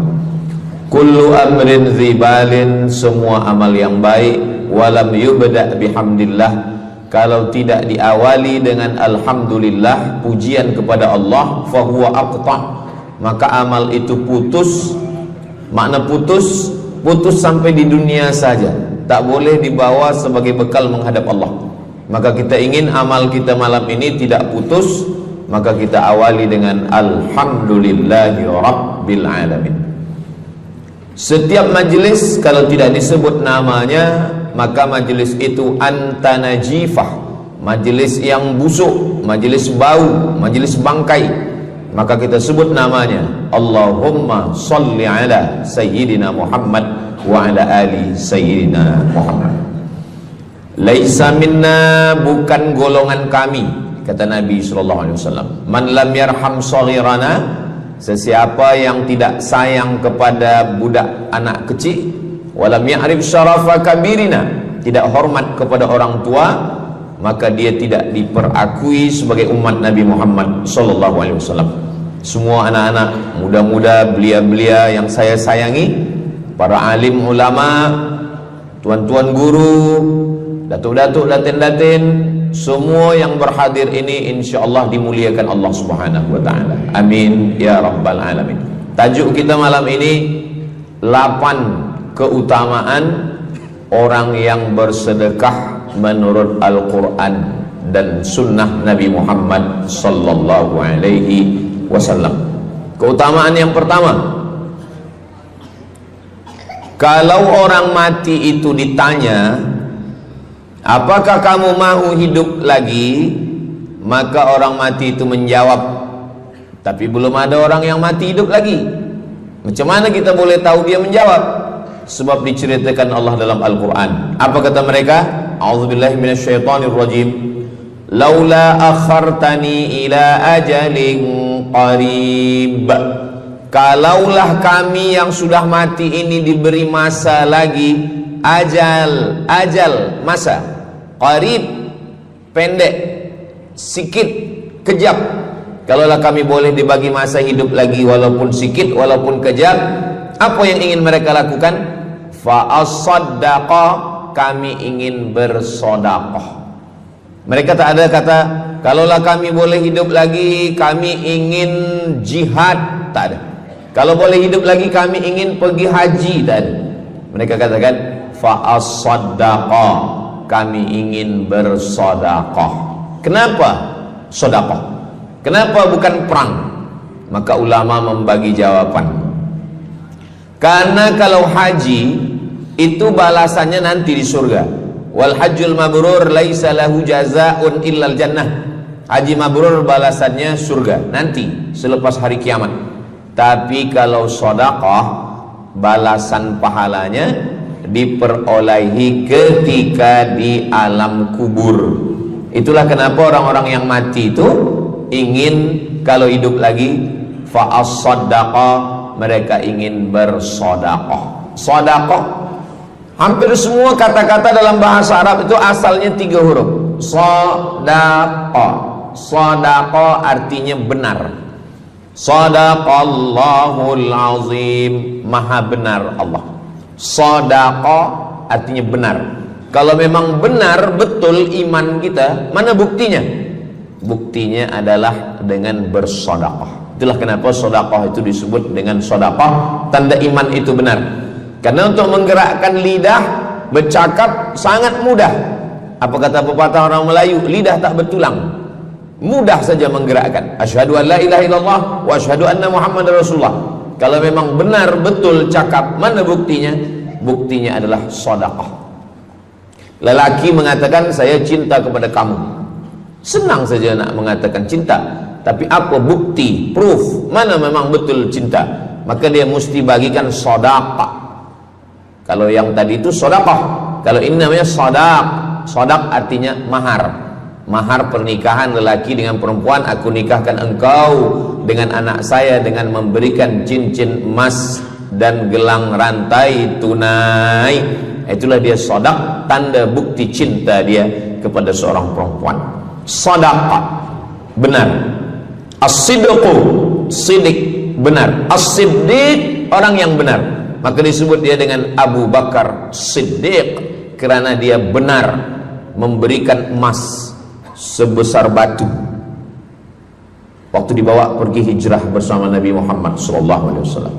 Kullu amrin zibalin, semua amal yang baik, walam yubda' bihamdillah, kalau tidak diawali dengan alhamdulillah, pujian kepada Allah, fahuwa aqta', maka amal itu putus. Makna putus, putus sampai di dunia saja, tak boleh dibawa sebagai bekal menghadap Allah. Maka kita ingin amal kita malam ini tidak putus, maka kita awali dengan alhamdulillahi rabbil alamin. Setiap majlis kalau tidak disebut namanya, maka majlis itu antanajifah, majlis yang busuk, majlis bau, majlis bangkai. Maka kita sebut namanya Allahumma salli ala Sayyidina Muhammad wa ala ali Sayyidina Muhammad. Laisa minna, bukan golongan kami, kata Nabi SAW. Man lam yarham saghirana, sesiapa yang tidak sayang kepada budak anak kecil, walam ya'rif syarafa kabirina, tidak hormat kepada orang tua, maka dia tidak diperakui sebagai umat Nabi Muhammad SAW. Semua anak-anak muda-muda, belia-belia yang saya sayangi, para alim ulama, tuan-tuan guru, datuk-datuk, datin-datin, semua yang berhadir ini insyaallah dimuliakan Allah Subhanahu wa taala. Amin ya rabbal alamin. Tajuk kita malam ini 8 keutamaan orang yang bersedekah menurut Al-Qur'an dan sunnah Nabi Muhammad sallallahu alaihi wasallam. Keutamaan yang pertama, kalau orang mati itu ditanya, apakah kamu mau hidup lagi? Maka orang mati itu menjawab, tapi belum ada orang yang mati hidup lagi. Macam mana kita boleh tahu dia menjawab? Sebab diceritakan Allah dalam Al-Quran. Apa kata mereka? A'udzubillahi minasyaitonirrajim. Laula akhartani ila ajalin qarib, kalaulah kami yang sudah mati ini diberi masa lagi, ajal masa, qarib pendek, sikit, kejap. Kalaulah kami boleh dibagi masa hidup lagi walaupun sikit, walaupun kejap, apa yang ingin mereka lakukan? Fa as-saddaqa, kami ingin bersodaqah. Mereka tak ada kata kalaulah kami boleh hidup lagi kami ingin jihad, tak ada. Kalau boleh hidup lagi kami ingin pergi haji, tak ada. Mereka katakan fa as-saddaqa, kami ingin bersedekah. Kenapa sedekah? Kenapa bukan perang? Maka ulama membagi jawaban. Karena kalau haji itu balasannya nanti di surga. Wal hajjul mabrur laisa lahu jazaa'un illal jannah. Haji mabrur balasannya surga nanti selepas hari kiamat. Tapi kalau sedekah, balasan pahalanya diperolehi ketika di alam kubur. Itulah kenapa orang-orang yang mati itu ingin kalau hidup lagi fa as-saddaqa, mereka ingin bersedekah. Sedekah, hampir semua kata-kata dalam bahasa Arab itu asalnya 3 huruf. Sadaqah. Sadaqah artinya benar. Sadaqallahul azim, maha benar Allah. Sadaqah artinya benar. Kalau memang benar betul iman kita, mana buktinya? Buktinya adalah dengan bersedekah. Itulah kenapa sedekah itu disebut dengan sedekah, tanda iman itu benar. Karena untuk menggerakkan lidah bercakap sangat mudah. Apa kata pepatah orang Melayu? Lidah tak bertulang, mudah saja menggerakkan. Asyhadu an la ilaha illallah wa asyhadu anna Muhammadar Rasulullah. Kalau memang benar betul cakap, mana buktinya? Buktinya adalah sedekah. Lelaki mengatakan saya cinta kepada kamu, senang saja nak mengatakan cinta, tapi apa bukti, proof, mana memang betul cinta? Maka dia mesti bagikan sedekah. Kalau yang tadi itu sedekah, kalau ini namanya sadaq. Sadaq artinya mahar. Mahar pernikahan lelaki dengan perempuan, aku nikahkan engkau dengan anak saya dengan memberikan cincin emas dan gelang rantai tunai. Itulah dia sadaq, tanda bukti cinta dia kepada seorang perempuan. Sadaqah, benar. As-sidqu, sidik, benar. As-siddiq, orang yang benar. Maka disebut dia dengan Abu Bakar Siddiq, kerana dia benar memberikan emas sebesar batu waktu dibawa pergi hijrah bersama Nabi Muhammad SAW.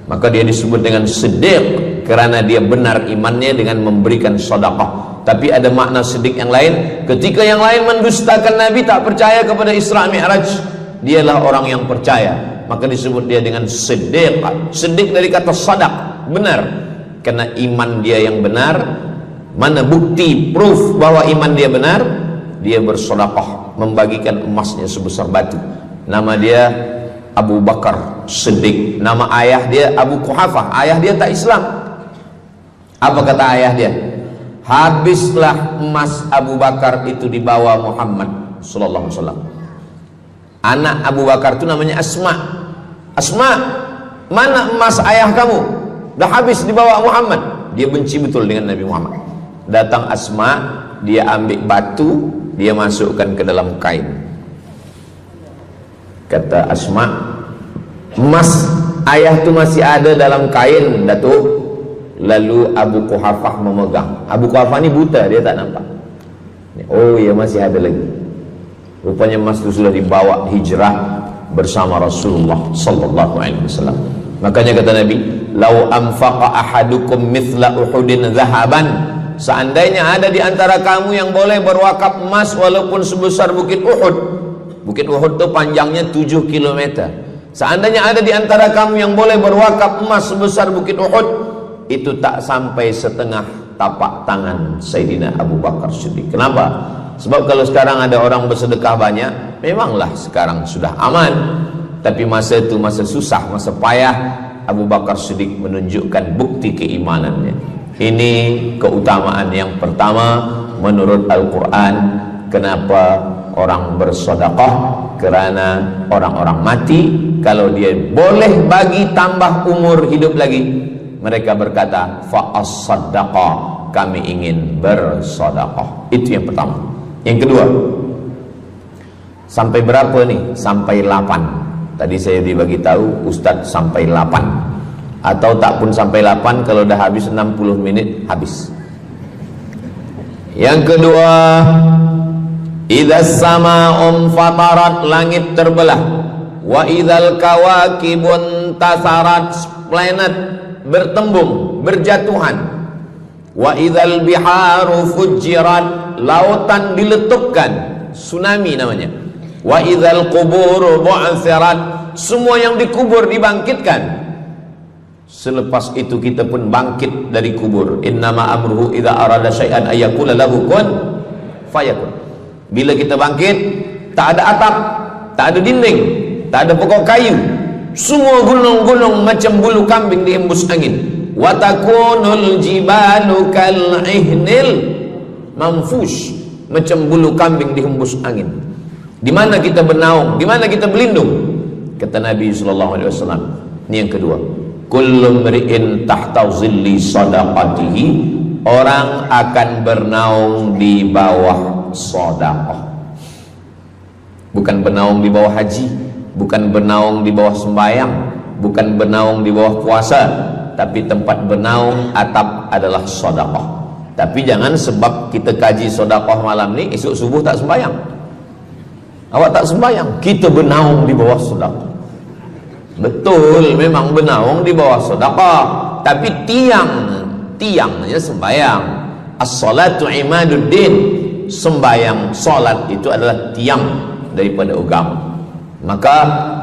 Maka dia disebut dengan Siddiq kerana dia benar imannya dengan memberikan sedekah. Tapi ada makna siddiq yang lain, ketika yang lain mendustakan Nabi, tak percaya kepada Isra Mi'raj, dialah orang yang percaya, maka disebut dia dengan Siddiq. Siddiq dari kata sadaq, benar, karena iman dia yang benar. Mana bukti, proof bahwa iman dia benar? Dia bersedekah, membagikan emasnya sebesar batu. Nama dia Abu Bakar Siddiq. Nama ayah dia Abu Quhafah. Ayah dia tak Islam. Apa kata ayah dia? Habislah emas Abu Bakar itu dibawa Muhammad sallallahu alaihi wasallam. Anak Abu Bakar itu namanya Asma. Asma, mana emas ayah kamu? Dah habis dibawa Muhammad. Dia benci betul dengan Nabi Muhammad. Datang Asma, dia ambil batu, dia masukkan ke dalam kain. Kata Asma, emas ayah tu masih ada dalam kain, Datuk. Lalu Abu Quhafah memegang. Abu Quhafah ni buta, dia tak nampak. Oh ya, masih ada lagi. Rupanya emas itu sudah dibawa hijrah bersama Rasulullah sallallahu alaihi wasallam. Makanya kata Nabi, "Lau anfaqa ahadukum mithla Uhudin zahaban." Seandainya ada di antara kamu yang boleh berwakaf emas walaupun sebesar bukit Uhud. Bukit Uhud itu panjangnya 7 km. Seandainya ada di antara kamu yang boleh berwakaf emas sebesar bukit Uhud, itu tak sampai setengah tapak tangan Sayyidina Abu Bakar Siddiq. Kenapa? Sebab kalau sekarang ada orang bersedekah banyak, memanglah sekarang sudah aman. Tapi masa itu masa susah, masa payah, Abu Bakar Siddiq menunjukkan bukti keimanannya. Ini keutamaan yang pertama menurut Al-Quran. Kenapa orang bersedekah? Kerana orang-orang mati, kalau dia boleh bagi tambah umur hidup lagi, mereka berkata, fa'as-saddaqa, kami ingin bersedekah. Itu yang pertama. Yang kedua, sampai berapa nih? Sampai 8. Tadi saya dibagi tahu Ustadz sampai 8. Atau tak pun sampai 8, kalau dah habis 60 minit habis. Yang kedua, idzas sama'un fatarat, langit terbelah. Wa idzal kawakibun tasarat, planet bertembung, berjatuhan. Wa idzal biharu fujirat, lautan diletupkan, tsunami namanya. Wa idzal quburu bu'athirat, semua yang dikubur dibangkitkan. Selepas itu kita pun bangkit dari kubur. Innama amruhu idza arada syai'an ayyakula lahu kun fayakun. Bila kita bangkit, tak ada atap, tak ada dinding, tak ada pokok kayu. Semua gunung-gunung macam bulu kambing dihembus angin. Wa takunul jibalu kal ihnil manfush, macam bulu kambing dihembus angin. Di mana kita bernaung? Di mana kita berlindung? Kata Nabi sallallahu alaihi wasallam. Ini yang kedua. Kullu mri'in tahta zilli sadaqatihi, orang akan bernaung di bawah sedekah. Bukan bernaung di bawah haji, bukan bernaung di bawah sembahyang, bukan bernaung di bawah puasa, tapi tempat bernaung atap adalah sedekah. Tapi jangan sebab kita kaji sedekah malam ni, esok subuh tak sembahyang. Awak tak sembahyang, kita bernaung di bawah sedekah. Betul, memang bernaung di bawah sedekah, tapi tiangnya sembahyang. As-salatu imaduddin, sembahyang, salat itu adalah tiang daripada agama. Maka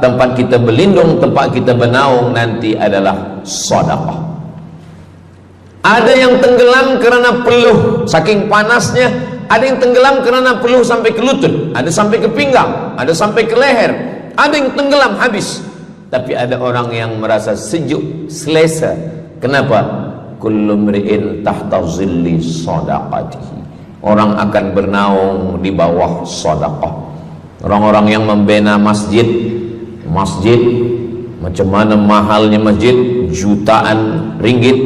tempat kita berlindung, tempat kita bernaung nanti adalah sedekah. Ada yang tenggelam kerana peluh saking panasnya, ada yang tenggelam kerana peluh sampai ke lutut, ada sampai ke pinggang, ada sampai ke leher, ada yang tenggelam habis. Tapi ada orang yang merasa sejuk, selesa. Kenapa? Kullu mri'in tahta zilli sadaqatihi, orang akan bernaung di bawah sedekah. Orang-orang yang membina masjid, macam mana mahalnya masjid, jutaan ringgit,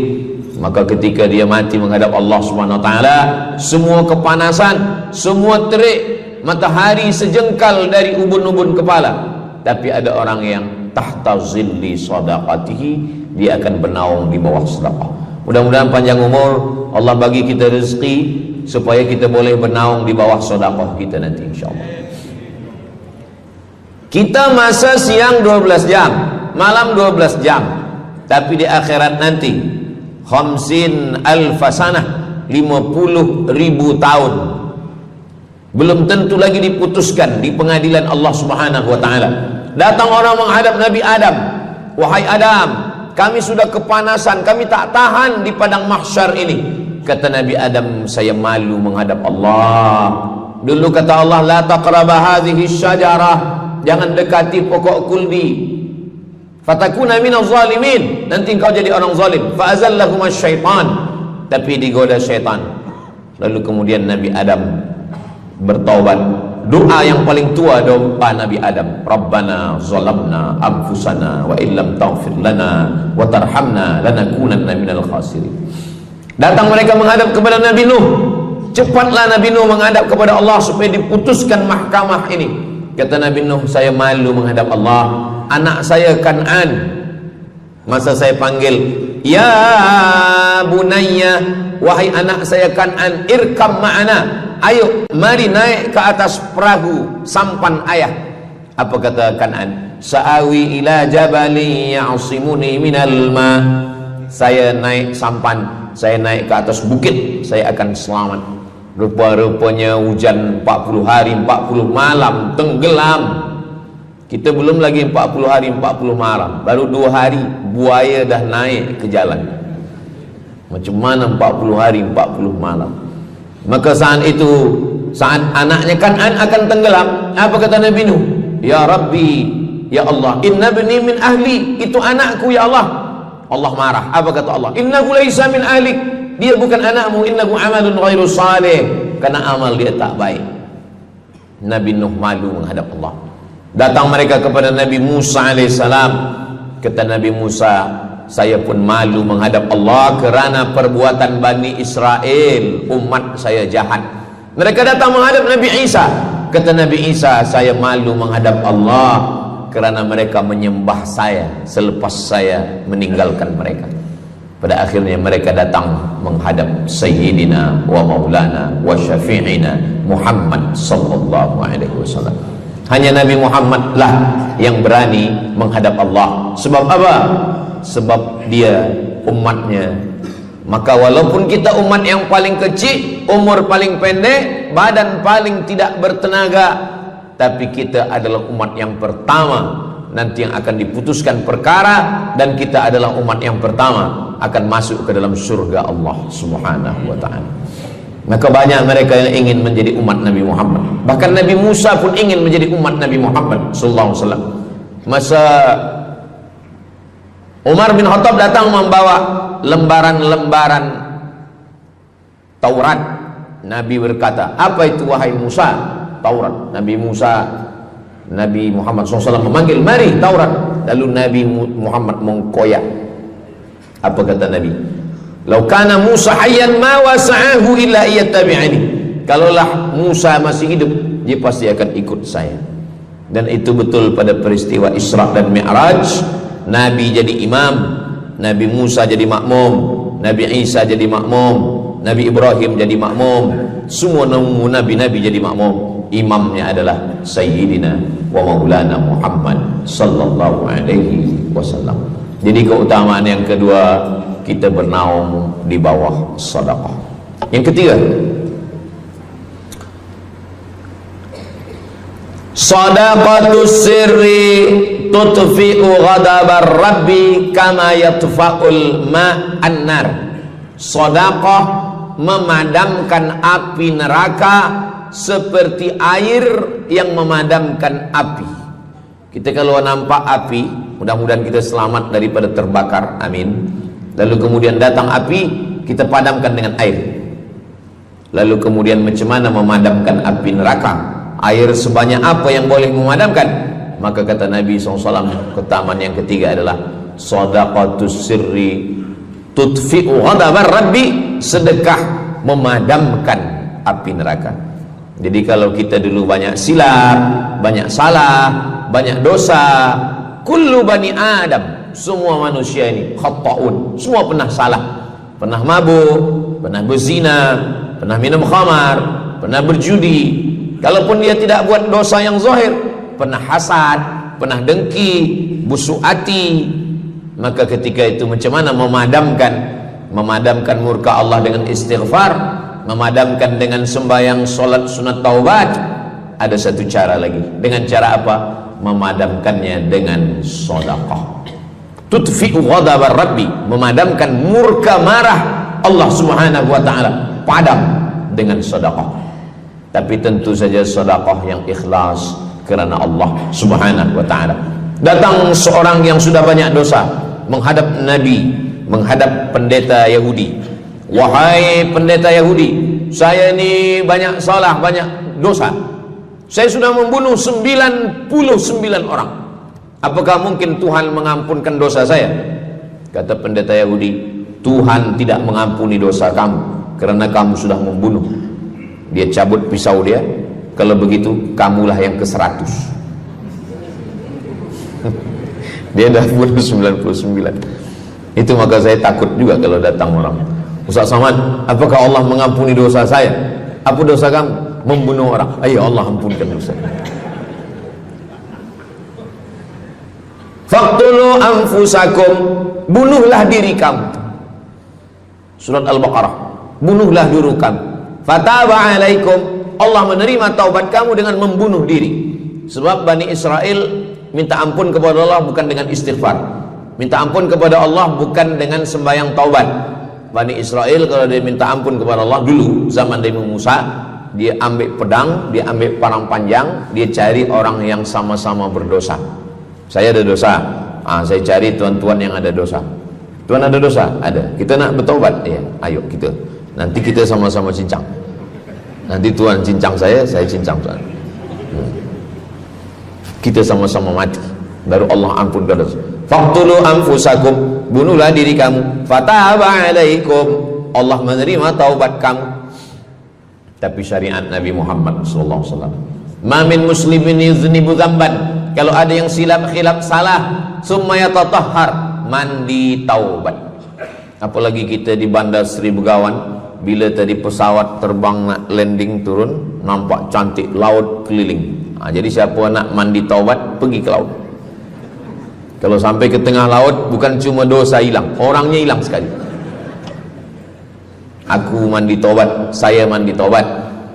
maka ketika dia mati menghadap Allah Subhanahu wa taala, semua kepanasan, semua terik, matahari sejengkal dari ubun-ubun kepala, tapi ada orang yang tahta zilli sadaqatihi, dia akan bernaung di bawah sedekah. Mudah-mudahan panjang umur, Allah bagi kita rezeki supaya kita boleh bernaung di bawah sedekah kita nanti insyaallah. Kita masa siang 12 jam, malam 12 jam, tapi di akhirat nanti 50 alfasanah, 50.000 tahun, belum tentu lagi diputuskan di pengadilan Allah Subhanahu wa taala. Datang orang menghadap Nabi Adam, wahai Adam, kami sudah kepanasan, kami tak tahan di padang mahsyar ini. Kata Nabi Adam, saya malu menghadap Allah. Dulu kata Allah, la taqraba hadhihi syajarah, jangan dekati pokok kuldi, fatakuna minaz zalimin, nanti engkau jadi orang zalim. Fa azallahumas syaitan, tapi digoda syaitan. Lalu kemudian Nabi Adam bertaubat. Doa yang paling tua doa Nabi Adam, Rabbana zalamna anfusana wa illam taghfir lana wa tarhamna lanakunanna minal khasirin. Datang mereka menghadap kepada Nabi Nuh. Cepatlah Nabi Nuh menghadap kepada Allah supaya diputuskan mahkamah ini. Kata Nabi Nuh, saya malu menghadap Allah. Anak saya Kan'an, masa saya panggil, ya bunayya, wahai anak saya Kan'an, irkam ma'ana, ayo mari naik ke atas perahu sampan ayah. Apa kata Kan'an? Sa'awi ila jabali ya'simuni minal ma, saya naik sampan, saya naik ke atas bukit, saya akan selamat. Rupa-rupanya hujan 40 hari 40 malam tenggelam. Kita belum lagi 40 hari 40 malam, baru 2 hari buaya dah naik ke jalan. Macam mana 40 hari 40 malam? Maka saat itu, saat anaknya Kan'an akan tenggelam, apa kata Nabi Nuh? Ya Rabbi, ya Allah, inna bni min ahli, itu anakku ya Allah. Allah marah. Apa kata Allah? Innahu laisa min ahlik, dia bukan anakmu. Innahu amalun ghairu salih, karena amal dia tak baik. Nabi Nuh malu menghadap Allah. Datang mereka kepada Nabi Musa alaihissalam. Kata Nabi Musa, saya pun malu menghadap Allah kerana perbuatan Bani Israel, umat saya jahat. Mereka datang menghadap Nabi Isa. Kata Nabi Isa, saya malu menghadap Allah kerana mereka menyembah saya selepas saya meninggalkan mereka. Pada akhirnya mereka datang menghadap Sayyidina wa Maulana wa Syafi'ina Muhammad sallallahu alaihi wasallam. Hanya Nabi Muhammad lah yang berani menghadap Allah. Sebab apa? Sebab dia umatnya. Maka walaupun kita umat yang paling kecil, umur paling pendek, badan paling tidak bertenaga, tapi kita adalah umat yang pertama nanti yang akan diputuskan perkara, dan kita adalah umat yang pertama akan masuk ke dalam surga Allah Subhanahu wa ta'ala. Maka banyak mereka yang ingin menjadi umat Nabi Muhammad. Bahkan Nabi Musa pun ingin menjadi umat Nabi Muhammad sallallahu alaihi wasallam. Masa Umar bin Khattab datang membawa lembaran-lembaran Taurat, Nabi berkata, apa itu wahai Musa? Taurat. Nabi Muhammad SAW memanggil, mari Taurat. Lalu Nabi Muhammad mengkoyak. Apa kata Nabi? Lau kana Musa hayyan ma wasa'ahu illa iyattabi'ani. Kalaulah Musa masih hidup, dia pasti akan ikut saya. Dan itu betul pada peristiwa Isra dan Mi'raj. Nabi jadi imam, Nabi Musa jadi makmum, Nabi Isa jadi makmum, Nabi Ibrahim jadi makmum, semua nabi-nabi jadi makmum. Imamnya adalah Sayyidina wa Maulana Muhammad sallallahu alaihi wasallam. Jadi keutamaan yang kedua, kita bernaung di bawah sedekah. Yang ketiga, sadaqatus sirri tutfi'u ghadabar rabbi kama yatfa'ul ma'an nar. Sedekah memadamkan api neraka seperti air yang memadamkan api. Kita kalau nampak api, mudah-mudahan kita selamat daripada terbakar, amin. Lalu kemudian datang api, kita padamkan dengan air. Lalu kemudian macam mana memadamkan api neraka? Air sebanyak apa yang boleh memadamkan? Maka kata Nabi SAW, keutamaan yang ketiga adalah sadaqatus sirri tutfi'u ghadabar rabbi, sedekah memadamkan api neraka. Jadi kalau kita dulu banyak silap, banyak salah, banyak dosa. Kullu bani Adam, semua manusia ini khata'un, semua pernah salah, pernah mabuk, pernah berzina, pernah minum khamar, pernah berjudi. Kalaupun dia tidak buat dosa yang zahir, pernah hasad, pernah dengki, busuk hati. Maka ketika itu macam mana memadamkan murka Allah dengan istighfar, memadamkan dengan sembahyang, solat, sunat, taubat? Ada satu cara lagi. Dengan cara apa? Memadamkannya dengan sedekah. Tudfi'u ghadabar rabbi, memadamkan murka marah Allah subhanahu wa ta'ala, padam dengan sedekah. Tapi tentu saja sedekah yang ikhlas kerana Allah subhanahu wa ta'ala. Datang seorang yang sudah banyak dosa menghadap Nabi, menghadap pendeta Yahudi. Wahai pendeta Yahudi, saya ini banyak salah, banyak dosa. Saya sudah membunuh 99 orang. Apakah mungkin Tuhan mengampunkan dosa saya? Kata pendeta Yahudi, Tuhan tidak mengampuni dosa kamu kerana kamu sudah membunuh. Dia cabut pisau dia. Kalau begitu, kamulah yang ke-100. Dia dah bunuh 99. Itu maka saya takut juga kalau datang orang, Ustaz Somad, apakah Allah mengampuni dosa saya? Apa dosa kamu? Membunuh orang. Ayo Allah ampunkan dosa. Faqtulu anfusakum, bunuhlah diri kamu. Surat Al-Baqarah. Bunuhlah diri kamu. Fataba alaikum, Allah menerima taubat kamu dengan membunuh diri. Sebab Bani Israel minta ampun kepada Allah bukan dengan istighfar, minta ampun kepada Allah bukan dengan sembahyang taubat. Bani Israel kalau dia minta ampun kepada Allah dulu zaman Nabi Musa, dia ambil pedang, dia ambil parang panjang, dia cari orang yang sama-sama berdosa. Saya ada dosa, saya cari tuan-tuan yang ada dosa. Tuan ada dosa? Ada. Kita nak bertaubat? Ya, ayo kita. Nanti kita sama-sama cincang. Nanti tuan cincang saya cincang tuan. Kita sama-sama mati, baru Allah ampunkan dosa. Faqtulu anfusakum, bunuhlah diri kamu. Fataba alaikum, Allah menerima taubat kamu. Tapi syariat Nabi Muhammad sallallahu alaihi wasallam, ma min muslimin yuznibu dzamban, kalau ada yang silap khilaf salah, summa yatatahhar, mandi taubat. Apalagi kita di Bandar Seri Begawan, bila tadi pesawat terbang nak landing turun, nampak cantik laut keliling. Jadi siapa nak mandi taubat, pergi ke laut. Kalau sampai ke tengah laut, bukan cuma dosa hilang, orangnya hilang sekali. Aku mandi taubat, saya mandi taubat.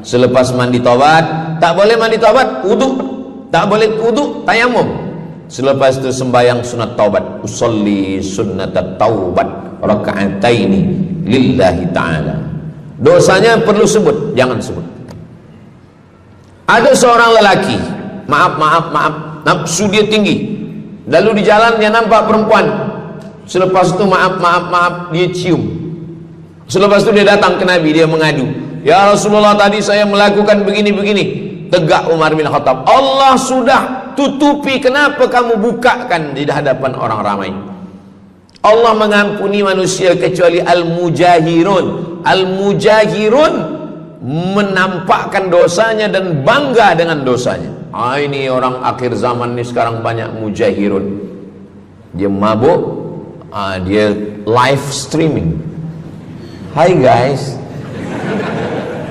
Selepas mandi taubat, tak boleh mandi taubat, wudu. Tak boleh wudu, tayamum. Selepas itu sembahyang sunat taubat. Usolli sunnatat taubat raka'ataini lillahi ta'ala. Dosanya perlu sebut, jangan sebut. Ada seorang lelaki, maaf, nafsu dia tinggi. Lalu di jalan dia nampak perempuan. Selepas itu maaf, dia cium. Selepas itu dia datang ke Nabi, dia mengadu, ya Rasulullah, tadi saya melakukan begini-begini. Tegak Umar bin Khattab, Allah sudah tutupi, kenapa kamu bukakan di hadapan orang ramai? Allah mengampuni manusia kecuali al-mujahirun. Al-mujahirun menampakkan dosanya dan bangga dengan dosanya. Ini orang akhir zaman ni sekarang banyak mujahirun. Dia mabuk, dia live streaming. Hai guys,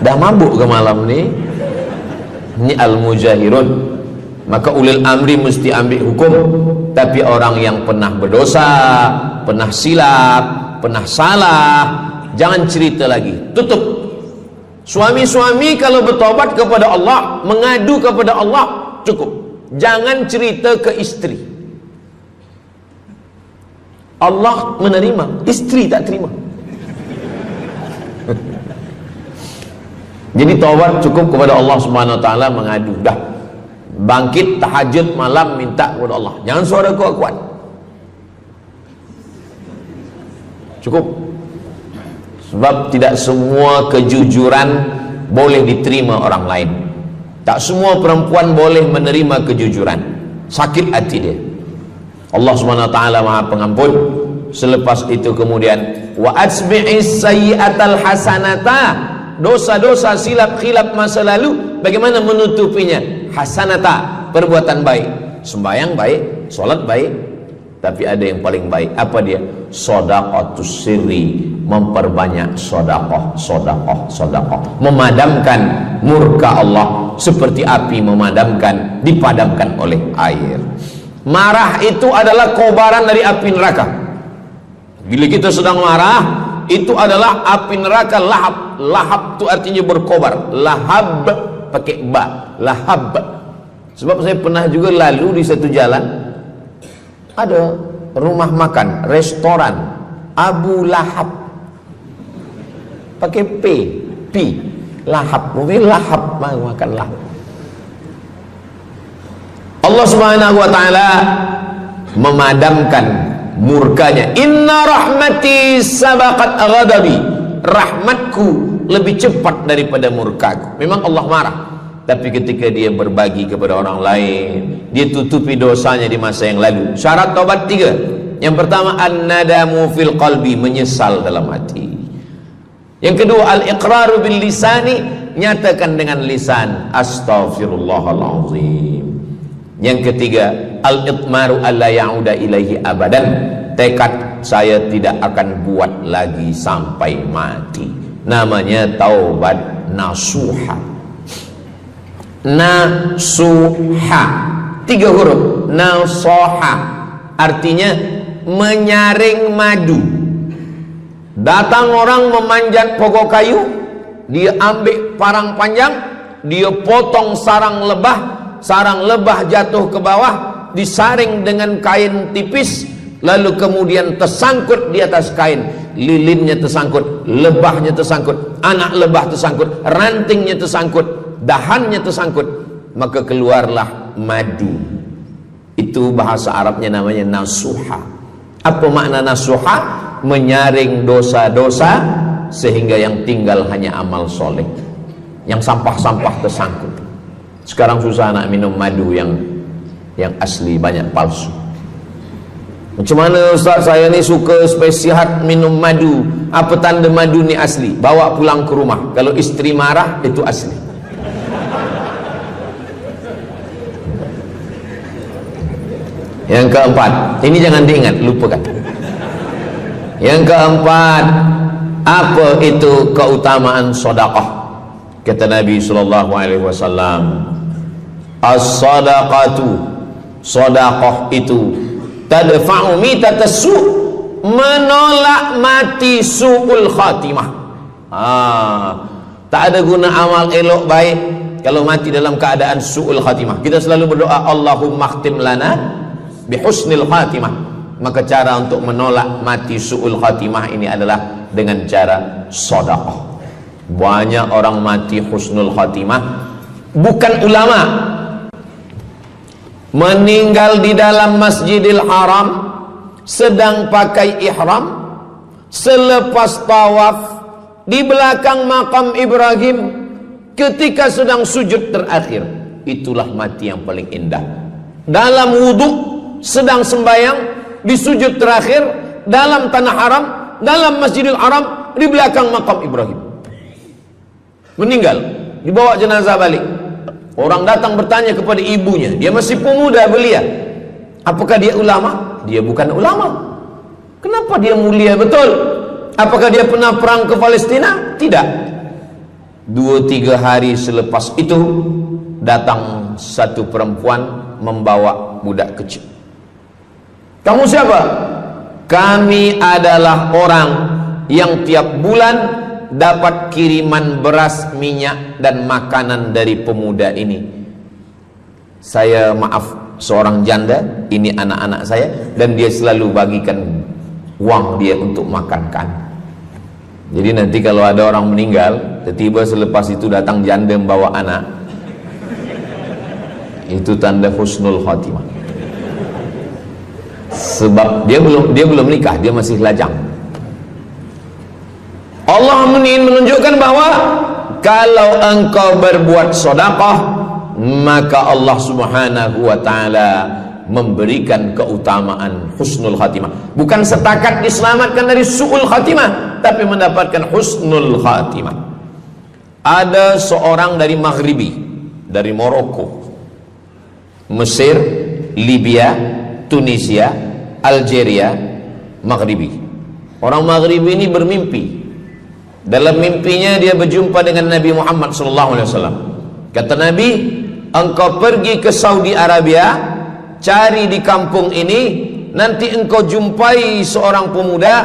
dah mabuk ke malam ni? Ini al-mujahirun. Maka ulil amri mesti ambil hukum. Tapi orang yang pernah berdosa, pernah silap, pernah salah, jangan cerita lagi, tutup. Suami-suami kalau bertobat kepada Allah, mengadu kepada Allah, cukup. Jangan cerita ke istri. Allah menerima, istri tak terima. Jadi taubat cukup kepada Allah Subhanahu wa taala, mengadu dah. Bangkit tahajud malam minta kepada Allah. Jangan suara kuat-kuat. Cukup. Sebab tidak semua kejujuran boleh diterima orang lain. Tak semua perempuan boleh menerima kejujuran. Sakit hati dia. Allah Subhanahu wa taala Maha Pengampun. Selepas itu kemudian wa asbi'is sayyi'atal hasanata, dosa-dosa silap khilaf masa lalu bagaimana menutupinya? Hasanata, perbuatan baik. sembahyang baik, sholat baik, tapi ada yang paling baik. Apa dia? Shadaqatus sirri, memperbanyak sedekah, memadamkan murka Allah seperti api dipadamkan oleh air. Marah itu adalah kobaran dari api neraka. Bila kita sedang marah, itu adalah api neraka lahab. Lahab itu artinya berkobar. Lahab pakai ba, lahab. Sebab saya pernah juga lalu di satu jalan, ada rumah makan, restoran Abu Lahab, pakai P, lahab, mungkin lahab, makan lahab. Allah Subhanahu wa taala memadamkan murkanya. Inna rahmati sabaqat ghadabi, rahmatku lebih cepat daripada murkaku. Memang Allah marah, tapi ketika dia berbagi kepada orang lain, dia tutupi dosanya di masa yang lalu. Syarat taubat 3. Yang pertama, an-nadamu fil qalbi, menyesal dalam hati. Yang kedua, al-iqraru bil lisani, nyatakan dengan lisan, astaghfirullahalazim. Yang ketiga, al-itmaru alla ya'uda ilaihi abadan, tekad saya tidak akan buat lagi sampai mati. Namanya taubat nasuha. Nasuha 3 huruf. Nasoha artinya menyaring madu. Datang orang memanjat pokok kayu, dia ambil parang panjang, dia potong sarang lebah jatuh ke bawah, disaring dengan kain tipis, lalu kemudian tersangkut di atas kain, lilinnya tersangkut, lebahnya tersangkut, anak lebah tersangkut, rantingnya tersangkut, dahannya tersangkut, maka keluarlah madu. Itu bahasa Arabnya namanya nasuha. Apa makna nasuha? Menyaring dosa-dosa sehingga yang tinggal hanya amal soleh, yang sampah-sampah tersangkut. Sekarang susah nak minum madu yang asli, banyak palsu. Macam mana Ustaz, saya ni suka spesial minum madu. Apa tanda madu ni asli? Bawa pulang ke rumah, kalau istri marah itu asli. Yang keempat, ini jangan diingat, lupakan. Yang keempat, apa itu keutamaan sedekah? Kata Nabi sallallahu alaihi wasallam, as-sadaqatu, sedekah itu tadfa'u mitatassu, menolak mati su'ul khatimah. Tak ada guna amal elok baik kalau mati dalam keadaan su'ul khatimah. Kita selalu berdoa, Allahumma khtim lana bihusnil khatimah. Maka cara untuk menolak mati su'ul khatimah ini adalah dengan cara sedekah. Banyak orang mati husnul khatimah, bukan ulama, meninggal di dalam Masjidil Haram sedang pakai ihram, selepas tawaf di belakang makam Ibrahim ketika sedang sujud terakhir. Itulah mati yang paling indah. Dalam wudhu sedang sembahyang, di sujud terakhir dalam tanah haram, dalam Masjidil Haram, di belakang makam Ibrahim. Meninggal, dibawa jenazah balik. Orang datang bertanya kepada ibunya, dia masih pemuda belia, apakah dia ulama? Dia bukan ulama. Kenapa dia mulia betul? Apakah dia pernah perang ke Palestina? Tidak. 2-3 hari selepas itu datang satu perempuan membawa budak kecil. Kamu siapa? Kami adalah orang yang tiap bulan dapat kiriman beras, minyak dan makanan dari pemuda ini. Saya maaf, seorang janda, ini anak-anak saya, dan dia selalu bagikan uang dia untuk makankan. Jadi nanti kalau ada orang meninggal, tiba-tiba selepas itu datang janda membawa anak, itu tanda husnul khatimah. Sebab dia belum nikah, dia masih lajang. Allah ingin menunjukkan bahwa kalau engkau berbuat sedekah, maka Allah Subhanahu wa taala memberikan keutamaan husnul khatimah. Bukan setakat diselamatkan dari su'ul khatimah, tapi mendapatkan husnul khatimah. Ada seorang dari Maghribi, dari Maroko, Mesir, Libya, Tunisia, Algeria, Maghribi. Orang Maghribi ini bermimpi. Dalam mimpinya dia berjumpa dengan Nabi Muhammad SAW. Kata Nabi, engkau pergi ke Saudi Arabia, cari di kampung ini, nanti engkau jumpai seorang pemuda,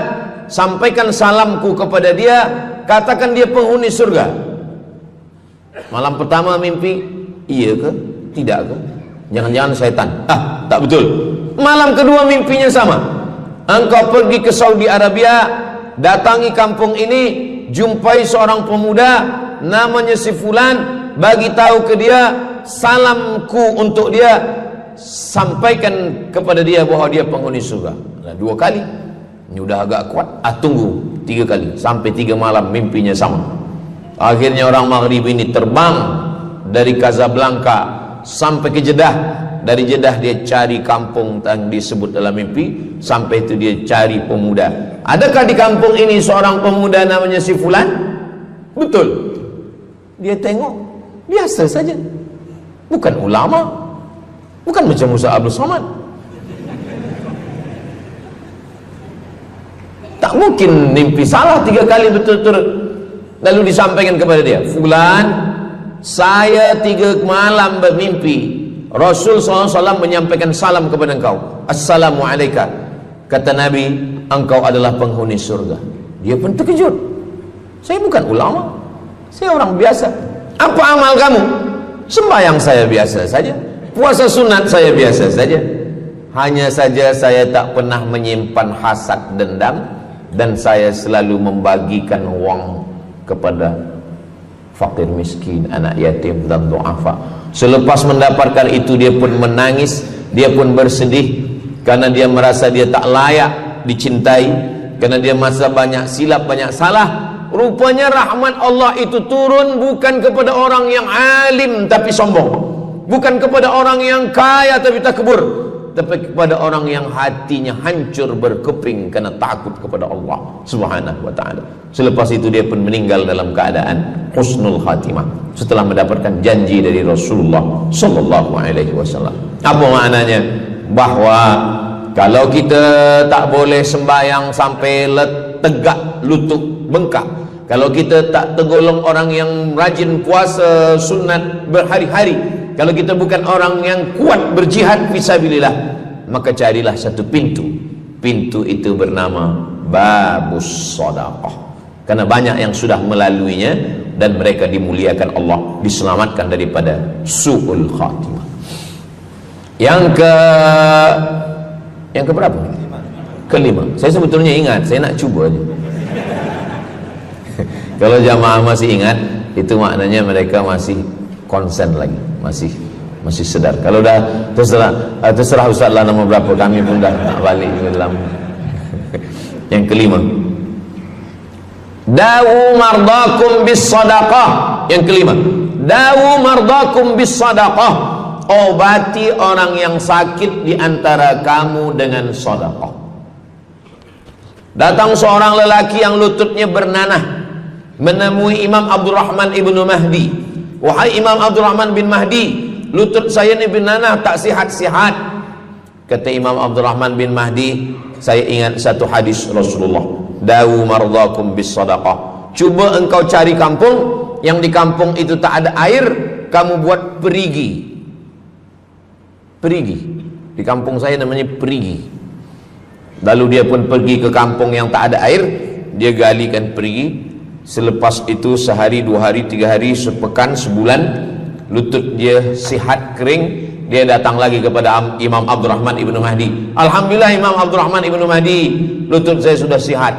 sampaikan salamku kepada dia, katakan dia penghuni surga. Malam pertama mimpi, iya ke? Tidak ke? Jangan-jangan syaitan. Tak betul. Malam kedua mimpinya sama. Engkau pergi ke Saudi Arabia, datangi kampung ini, jumpai seorang pemuda namanya si fulan, bagi tahu ke dia, salamku untuk dia, sampaikan kepada dia bahwa dia penghuni surga. Nah, 2 kali. Ini udah agak kuat. Tunggu 3 kali, sampai 3 malam mimpinya sama. Akhirnya orang Maghrib ini terbang dari Casablanca sampai ke Jeddah. Dari Jeddah dia cari kampung yang disebut dalam mimpi, sampai itu dia cari pemuda. Adakah di kampung ini seorang pemuda namanya si fulan? Betul. Dia tengok, biasa saja. Bukan ulama, bukan macam Musa Abdul Somad. Tak mungkin mimpi salah 3 kali betul-betul. Lalu disampaikan kepada dia, fulan, saya 3 malam bermimpi Rasul SAW menyampaikan salam kepada engkau. Assalamualaikum. Kata Nabi, engkau adalah penghuni surga. Dia pun terkejut. Saya bukan ulama, saya orang biasa. Apa amal kamu? Sembahyang saya biasa saja, puasa sunat saya biasa saja. Hanya saja saya tak pernah menyimpan hasad dendam, dan saya selalu membagikan uang kepada fakir miskin, anak yatim dan du'afa. Selepas mendapatkan itu dia pun menangis, dia pun bersedih karena dia merasa dia tak layak dicintai, karena dia masa banyak silap, banyak salah. Rupanya rahmat Allah itu turun bukan kepada orang yang alim tapi sombong, bukan kepada orang yang kaya tapi takbur, tapi kepada orang yang hatinya hancur berkeping karena takut kepada Allah Subhanahu wa ta'ala. Selepas itu dia pun meninggal dalam keadaan husnul khatimah setelah mendapatkan janji dari Rasulullah sallallahu alaihi wasallam. Apa maknanya? Bahwa kalau kita tak boleh sembahyang sampai tegak lutut bengkak, kalau kita tak tergolong orang yang rajin puasa sunat berhari-hari, kalau kita bukan orang yang kuat berjihad fisabilillah, maka carilah satu pintu. Pintu itu bernama babus sedekah. Karena banyak yang sudah melaluinya dan mereka dimuliakan Allah, diselamatkan daripada su'ul khatimah. Yang keberapa? Kelima. Saya sebetulnya ingat, saya nak cuba aja. Kalau jamaah masih ingat, itu maknanya mereka masih konsen lagi, masih sedar. Kalau dah terserah Ustaz lah nama berapa, kami pun dah tak balik dalam. Yang kelima, dawu mardakum bis sadaqah. Yang kelima, dawu mardakum bis sadaqah. Obati orang yang sakit di antara kamu dengan sedekah. Datang seorang lelaki yang lututnya bernanah menemui Imam Abdurrahman ibnu Mahdi. Wahai Imam Abdurrahman bin Mahdi, lutut saya ni bernanah, tak sihat-sihat. Kata Imam Abdurrahman bin Mahdi, saya ingat satu hadis Rasulullah, dawu mardakum bis sadaqah. Cuba engkau cari kampung yang di kampung itu tak ada air, kamu buat perigi. Perigi. Di kampung saya namanya perigi. Lalu dia pun pergi ke kampung yang tak ada air, dia galikan perigi. Selepas itu sehari, 2 hari, 3 hari, sepekan, sebulan, lutut dia sihat kering. Dia datang lagi kepada Imam Abdurrahman ibnu Mahdi. Alhamdulillah Imam Abdurrahman ibnu Mahdi, lutut saya sudah sihat.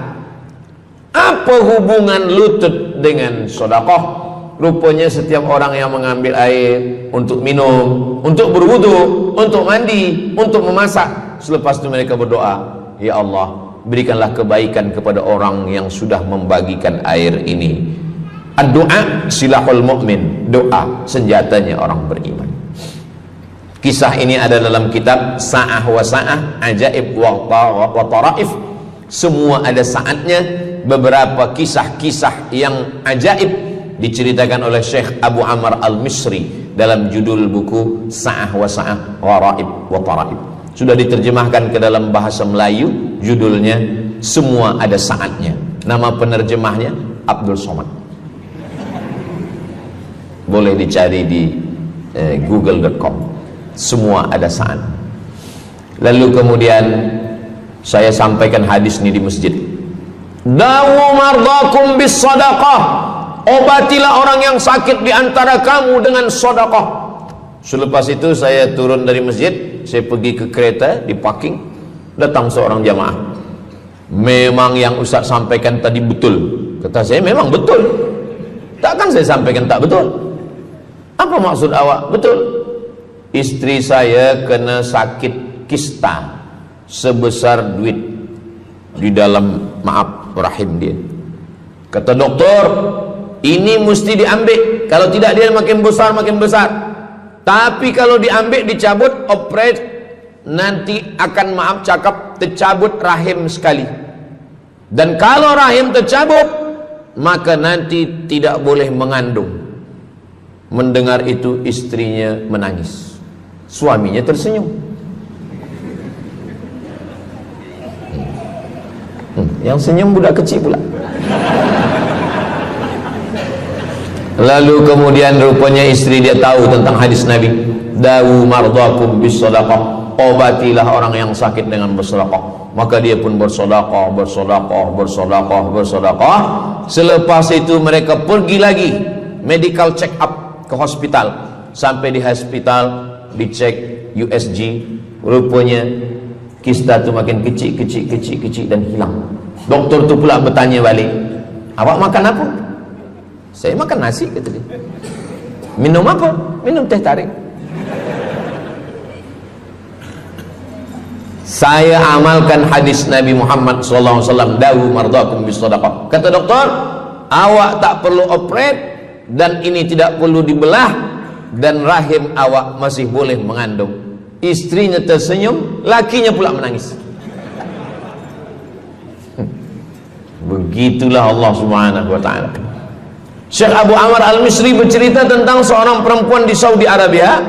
Apa hubungan lutut dengan sedekah? Rupanya setiap orang yang mengambil air untuk minum, untuk berwudu, untuk mandi, untuk memasak, selepas itu mereka berdoa, ya Allah, berikanlah kebaikan kepada orang yang sudah membagikan air ini. Ad-du'a silahul mu'min, doa senjatanya orang beriman. Kisah ini ada dalam kitab Sa'ah wa Sa'ah, Ajaib wa Taraif. Semua ada saatnya. Beberapa kisah-kisah yang ajaib diceritakan oleh Syekh Abu Amr al-Misri dalam judul buku Sa'ah wa Sa'ah Gharaib wa Taraib. Sudah diterjemahkan ke dalam bahasa Melayu, judulnya Semua Ada Saatnya. Nama penerjemahnya Abdul Somad. Boleh dicari di google.com. Semua ada saat. Lalu kemudian saya sampaikan hadis ini di masjid. Dawu mardakum bis sadaqah. Obatilah orang yang sakit di antara kamu dengan sedekah. Selepas itu saya turun dari masjid, saya pergi ke kereta, di parking, datang seorang jamaah. Memang yang Ustaz sampaikan tadi betul. Kata saya, memang betul. Takkan saya sampaikan tak betul? Apa maksud awak? Betul. Istri saya kena sakit kista sebesar duit di dalam rahim dia. Kata doktor, ini mesti diambil. Kalau tidak dia makin besar, makin besar. Tapi kalau diambil, dicabut, operate, nanti akan tercabut rahim sekali. Dan kalau rahim tercabut, maka nanti tidak boleh mengandung. Mendengar itu istrinya menangis. Suaminya tersenyum. Yang senyum budak kecil pula. Lalu kemudian rupanya istri dia tahu tentang hadis Nabi. Dawu mardakum bis sadaqah. Obatilah orang yang sakit dengan bersedekah. Maka dia pun bersedekah. Selepas itu mereka pergi lagi medical check up ke hospital. Sampai di hospital dicek USG, rupanya kista itu makin kecil dan hilang. Doktor tu pula bertanya balik, awak makan apa? Saya makan nasi, kata dia. Minum apa? Minum teh tarik. Saya amalkan hadis Nabi Muhammad SAW, dawu mardakum bis sadaqah. Kata doktor, awak tak perlu operate, dan ini tidak perlu dibelah, dan rahim awak masih boleh mengandung. Istrinya tersenyum, lakinya pula menangis. Begitulah Allah Subhanahu wa ta'ala. Syekh Abu Amr Al-Misri bercerita tentang seorang perempuan di Saudi Arabia.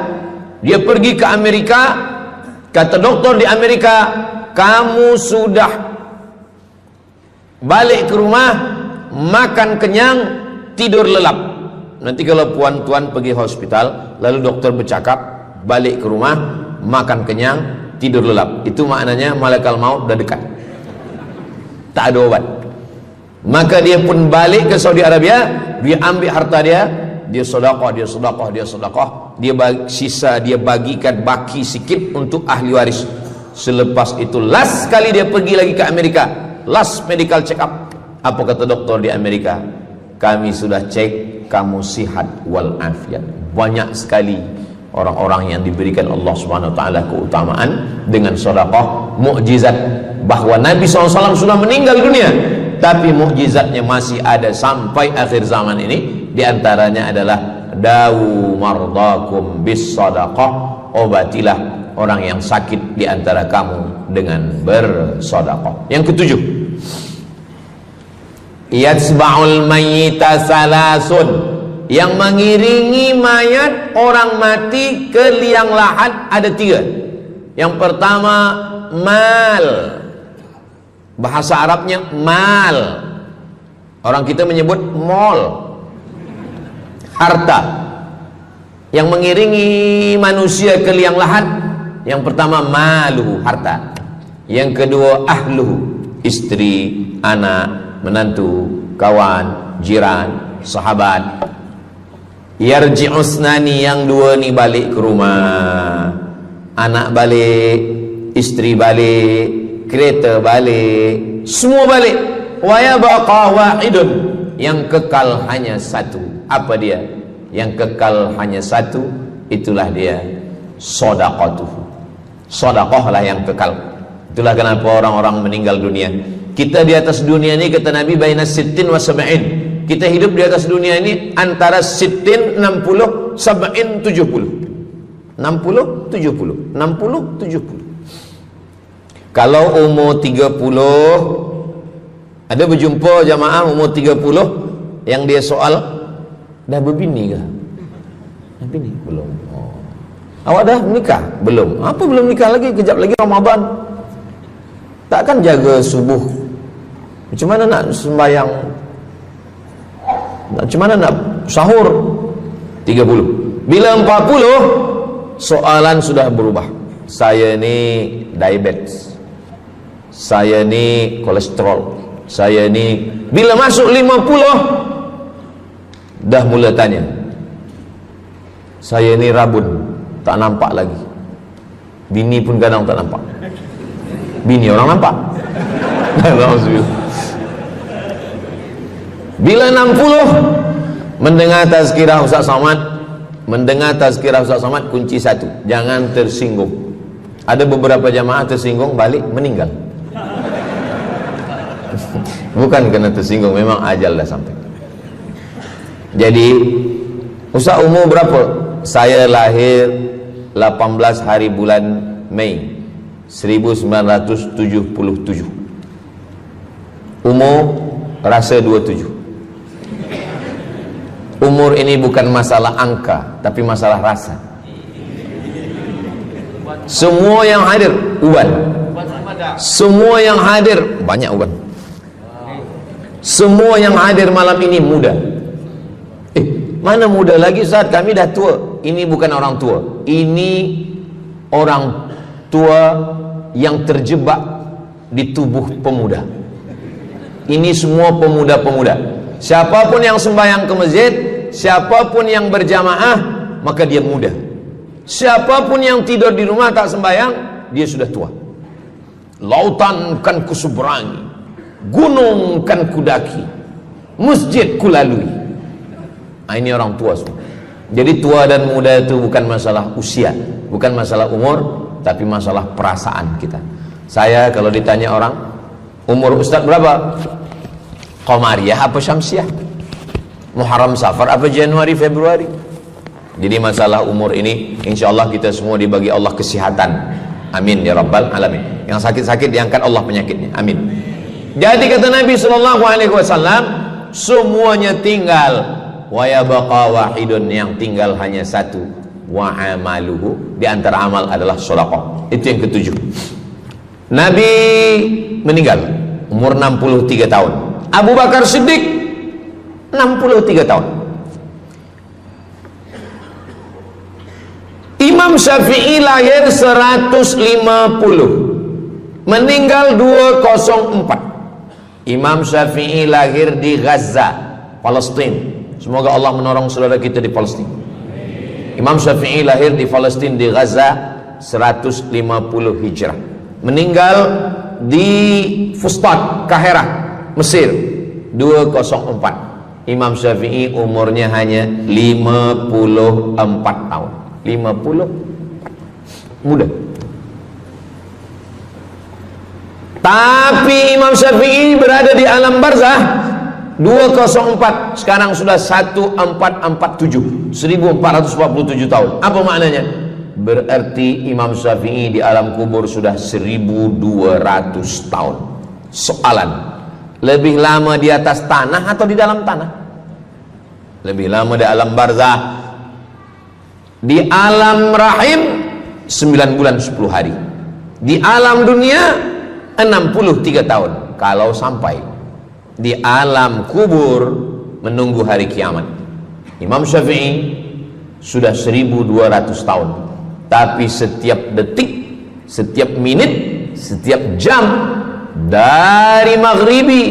Dia pergi ke Amerika. Kata doktor di Amerika, kamu sudah balik ke rumah, makan kenyang, tidur lelap. Nanti kalau puan-tuan pergi hospital, lalu dokter bercakap, balik ke rumah, makan kenyang, tidur lelap. Itu maknanya malaikat maut dah dekat, tak ada obat. Maka dia pun balik ke Saudi Arabia. Dia ambil harta dia, dia sedekah, dia sisa, dia bagikan baki sikit untuk ahli waris. Selepas itu last kali dia pergi lagi ke Amerika, last medical check up. Apa kata doktor di Amerika? Kami sudah cek, kamu sihat walafiat. Banyak sekali orang-orang yang diberikan Allah Subhanahu wa taala keutamaan dengan sedekah, mukjizat bahwa Nabi SAW sudah meninggal dunia, tapi mukjizatnya masih ada sampai akhir zaman ini. Di antaranya adalah dawu mardakum bis sadaqah, obatilah orang yang sakit di antara kamu dengan bersedekah. Yang ketujuh, yatsba'ul mayyita salasun, yang mengiringi mayat orang mati ke liang lahat ada tiga. Yang pertama mal, bahasa Arabnya mal, orang kita menyebut mall, harta. Yang mengiringi manusia ke liang lahat, yang pertama maluhu, harta. Yang kedua ahluhu, istri, anak, menantu, kawan, jiran, sahabat. Yarji'usnani, yang dua ni balik ke rumah, anak balik, istri balik, kereta balik, semua balik. Wa yabqa wahidun, yang kekal hanya satu. Apa dia? Yang kekal hanya satu, itulah dia sedekatuh. Sedekah lah yang kekal. Itulah kenapa orang-orang meninggal dunia. Kita di atas dunia ini, kata Nabi, baina sittin wa sab'in. Kita hidup di atas dunia ini antara sittin, 60, sab'in, 70. 60, 70. 60, 70. Kalau umur 30, ada berjumpa jamaah umur 30 yang dia soal, dah berbini ke? Bini? Belum. Oh. Awak dah menikah? Belum. Apa belum nikah lagi? Kejap lagi Ramadan. Takkan jaga subuh? Macam mana nak sembahyang? Macam mana nak sahur? 30. Bila 40, soalan sudah berubah. Saya ni diabetes, saya ni kolesterol, saya ni. Bila masuk 50, dah mula tanya, saya ni rabun, tak nampak lagi. Bini pun kadang tak nampak. Bini orang nampak. Bila 60, mendengar tazkirah Ustaz Somad, kunci satu, jangan tersinggung. Ada beberapa jamaah tersinggung, balik meninggal. Bukan kerana tersinggung, memang ajal dah sampai. Jadi, Ustaz umur berapa? Saya lahir 18 hari bulan Mei 1977. Umur rasa 27. Umur ini bukan masalah angka, tapi masalah rasa. Semua yang hadir uban. Semua yang hadir banyak uban. Semua yang hadir malam ini muda. Mana muda lagi Ustaz? Kami dah tua. Ini bukan orang tua. Ini orang tua yang terjebak di tubuh pemuda. Ini semua pemuda-pemuda. Siapapun yang sembahyang ke masjid, siapapun yang berjamaah, maka dia muda. Siapapun yang tidur di rumah tak sembahyang, dia sudah tua. Lautan kan kuseberangi, gunung kan kudaki, masjid kulalui. Ini orang tua semua. Jadi tua dan muda itu bukan masalah usia, bukan masalah umur, tapi masalah perasaan kita. Saya kalau ditanya orang, umur Ustaz berapa? Qamariyah apa Syamsiah? Muharram Safar apa Januari Februari? Jadi masalah umur ini insyaallah kita semua dibagi Allah kesihatan. Amin ya rabbal alamin. Yang sakit-sakit diangkat Allah penyakitnya. Amin. Jadi kata Nabi SAW, semuanya tinggal, wa yabqa wahidun, yang tinggal hanya satu, wa amaluhu, di antara amal adalah sedekah. Itu yang ketujuh. Nabi meninggal umur 63 tahun. Abu Bakar Siddiq 63 tahun. Imam Syafi'i lahir 150, meninggal 204. Imam Syafi'i lahir di Gaza, Palestina. Semoga Allah menolong saudara kita di Palestina. Imam Syafi'i lahir di Palestina, di Gaza 150 Hijrah. Meninggal di Fustat, Kahirah, Mesir 204. Imam Syafi'i umurnya hanya 54 tahun. 50 muda. Tapi Imam Syafi'i berada di alam barzah 204, sekarang sudah 1447, 1447 tahun. Apa maknanya? Berarti Imam Syafi'i di alam kubur sudah 1200 tahun. Soalan, lebih lama di atas tanah atau di dalam tanah? Lebih lama di alam barzah. Di alam rahim 9 bulan 10 hari. Di alam dunia 63 tahun. Kalau sampai di alam kubur menunggu hari kiamat. Imam Syafi'i sudah 1200 tahun. Tapi setiap detik, setiap menit, setiap jam, dari maghribi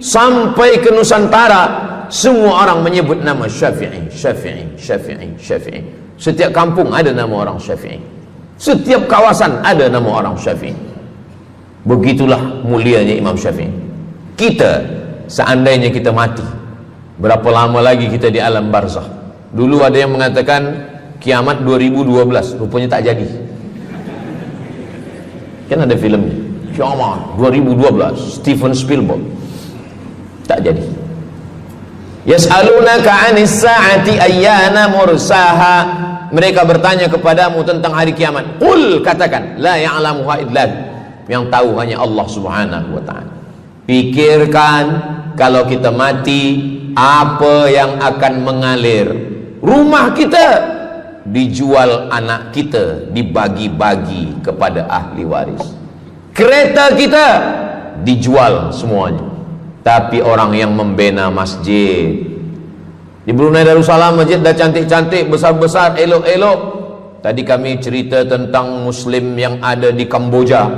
sampai ke Nusantara, semua orang menyebut nama Syafi'i, Syafi'i, Syafi'i, Syafi'i. Setiap kampung ada nama orang Syafi'i. Setiap kawasan ada nama orang Syafi'i. Begitulah mulianya Imam Syafi'i. Kita, seandainya kita mati, berapa lama lagi kita di alam barzakh? Dulu ada yang mengatakan kiamat 2012, rupanya tak jadi. Kan ada filmnya, kiamat 2012, Steven Spielberg. Tak jadi. Yas'alunaka 'anis sa'ati ayyana mursaha. Mereka bertanya kepadamu tentang hari kiamat. Qul, katakan, la ya'lamuha illa hu. Yang tahu hanya Allah Subhanahu wa ta'ala. Pikirkan, kalau kita mati, apa yang akan mengalir? Rumah kita dijual anak kita, dibagi-bagi kepada ahli waris. Kereta kita dijual semuanya. Tapi orang yang membina masjid di Brunei Darussalam, masjid dah cantik-cantik, besar-besar, elok-elok. Tadi kami cerita tentang Muslim yang ada di Kamboja,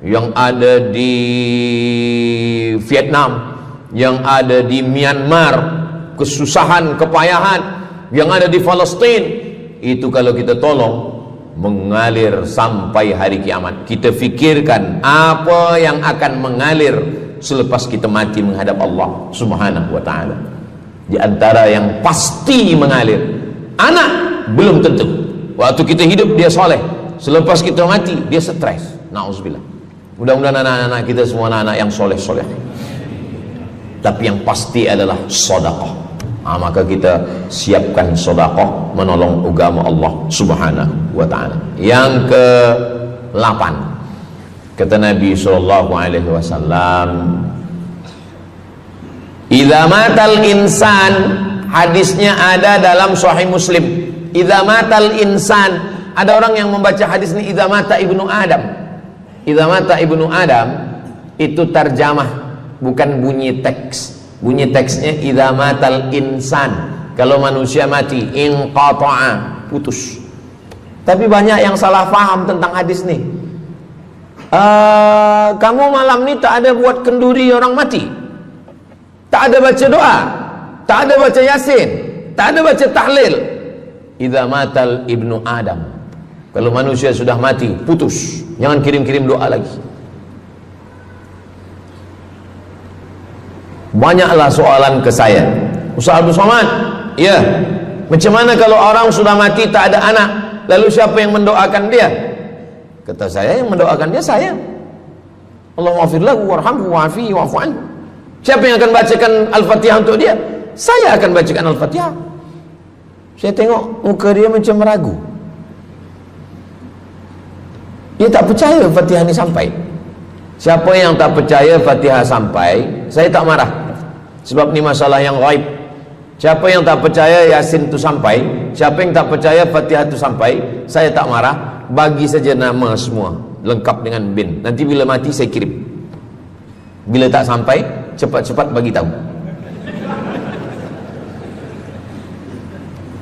yang ada di Vietnam, yang ada di Myanmar, kesusahan, kepayahan, yang ada di Palestin. Itu kalau kita tolong, mengalir sampai hari kiamat. Kita fikirkan apa yang akan mengalir selepas kita mati menghadap Allah Subhanahu wa ta'ala. Di antara yang pasti mengalir, anak belum tentu. Waktu kita hidup dia soleh, selepas kita mati dia stres. Na'udzubillah. Mudah-mudahan anak-anak kita semua anak-anak yang soleh-soleh. Tapi yang pasti adalah sedekah. Maka kita siapkan sedekah menolong agama Allah Subhanahu wa ta'ala. Yang ke-8, kata Nabi SAW, idza matal insan, hadisnya ada dalam Sahih Muslim. Idza matal insan, ada orang yang membaca hadis ini idza mata ibnu Adam. Idza mata ibnu Adam itu tarjamah, bukan bunyi teks. Bunyi teksnya idza matal insan, kalau manusia mati, inqata'a, putus. Tapi banyak yang salah faham tentang hadis nih. Kamu malam ni tak ada buat kenduri orang mati, tak ada baca doa, tak ada baca yasin, tak ada baca tahlil. Idza matal ibnu Adam, kalau manusia sudah mati, putus. Jangan kirim-kirim doa lagi. Banyaklah soalan ke saya, Ustaz Abdul Somad, ya, macam mana kalau orang sudah mati tak ada anak, lalu siapa yang mendoakan dia? Kata saya, yang mendoakan dia saya. Allahumma ighfir lahu warhamhu wa'afihi wa'fu anhu. Siapa yang akan bacakan Al-Fatihah untuk dia? Saya akan bacakan Al-Fatihah. Saya tengok muka dia macam ragu. Dia tak percaya Fatihah ini sampai. Siapa yang tak percaya Fatihah sampai, saya tak marah. Sebab ni masalah yang ghaib. Siapa yang tak percaya Yasin itu sampai, siapa yang tak percaya Fatihah itu sampai, saya tak marah. Bagi saja nama semua, lengkap dengan bin. Nanti bila mati saya kirim. Bila tak sampai, cepat-cepat bagi tahu.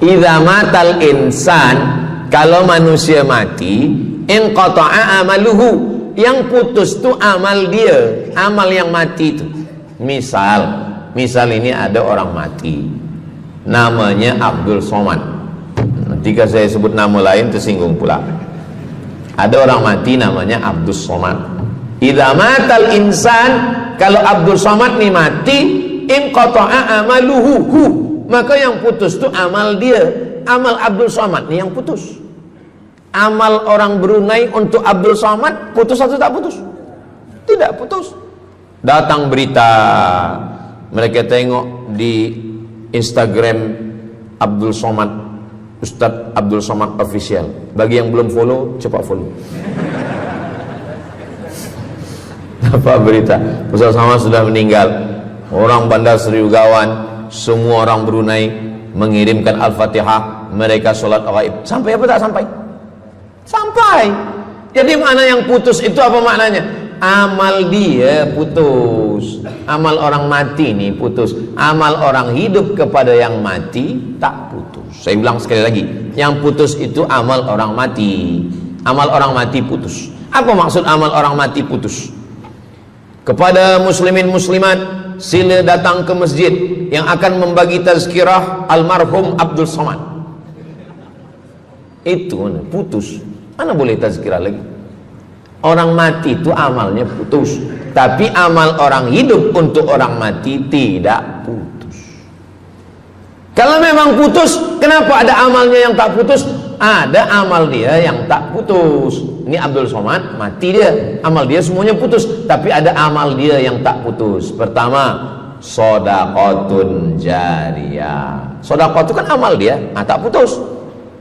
Idza matal insan, kalau manusia mati, inqata'a amaluhu, yang putus tu amal dia, amal yang mati itu. Misal ini ada orang mati, namanya Abdul Somad. Ketika saya sebut nama lain tersinggung pula. Ada orang mati namanya Abdul Somad. Idza matal insan, kalau Abdul Somad ni mati, inqata'a amaluhu, maka yang putus tu amal dia. Amal Abdul Somad ni yang putus. Amal orang Brunei untuk Abdul Somad putus atau tak putus? Tidak putus. Datang berita, mereka tengok di Instagram Abdul Somad, Ustadz Abdul Somad Official. Bagi yang belum follow, cepat follow. Dapat berita Ustadz Somad sudah meninggal. Orang Bandar Seri Begawan, semua orang Brunei mengirimkan Al-Fatihah, mereka sholat ghaib. Sampai apa tak sampai? Sampai. Jadi mana yang putus itu apa maknanya? Amal dia putus. Amal orang mati ini putus. Amal orang hidup kepada yang mati tak putus. Saya bilang sekali lagi, yang putus itu amal orang mati. Amal orang mati putus. Apa maksud amal orang mati putus? Kepada muslimin muslimat, sila datang ke masjid yang akan membagi tazkirah almarhum Abdul Somad. Itu putus. Mana boleh tazkirah lagi? Orang mati itu amalnya putus, tapi amal orang hidup untuk orang mati tidak putus. Kalau memang putus, kenapa ada amalnya yang tak putus? Ada amal dia yang tak putus. Ini Abdul Somad mati dia, amal dia semuanya putus, tapi ada amal dia yang tak putus. Pertama, shadaqatun jariyah. Sedekah itu kan amal dia, tak putus.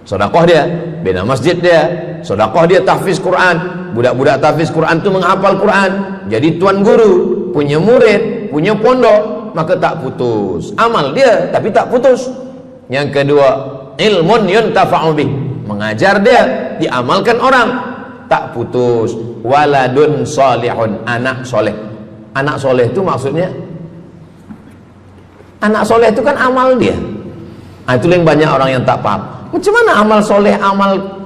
Sedekah dia bina masjid dia, sedekah dia tahfiz Quran. Budak-budak tahfiz Quran itu menghafal Quran, jadi tuan guru, punya murid, punya pondok, maka tak putus. Amal dia tapi tak putus. Yang kedua, ilmun yuntafa'u bih, mengajar dia, diamalkan orang, tak putus. Waladun solihun, anak soleh. Anak soleh itu maksudnya, anak soleh itu kan amal dia. Nah, itu yang banyak orang yang tak paham. Macam mana amal soleh,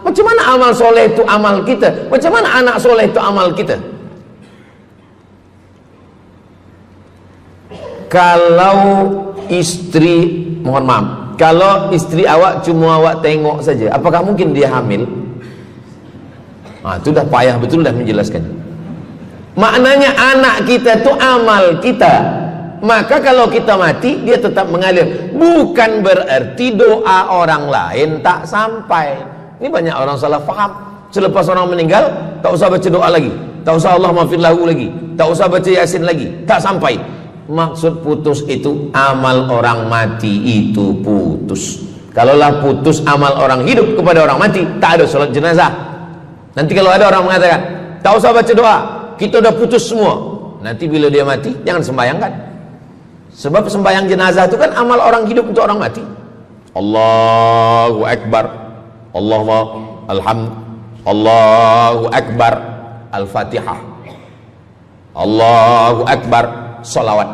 macam mana amal soleh itu amal kita? Macam mana anak soleh itu amal kita? Kalau istri, mohon maaf, kalau istri awak cuma awak tengok saja, apakah mungkin dia hamil? Nah, itu dah payah betul dah menjelaskan. Maknanya anak kita itu amal kita. Maka kalau kita mati, dia tetap mengalir. Bukan berarti doa orang lain tak sampai. Ini banyak orang salah faham. Selepas orang meninggal, tak usah baca doa lagi, tak usah Allah maafir lahu lagi, tak usah baca Yasin lagi, tak sampai. Maksud putus itu amal orang mati itu putus. Kalaulah putus amal orang hidup kepada orang mati, tak ada salat jenazah. Nanti kalau ada orang mengatakan, tak usah baca doa, kita udah putus semua. Nanti bila dia mati, jangan sembahyangkan. Sebab sembahyang jenazah itu kan amal orang hidup untuk orang mati. Allahu Akbar, Allahu Akbar, Al-Fatihah, Allahu Akbar, salawat,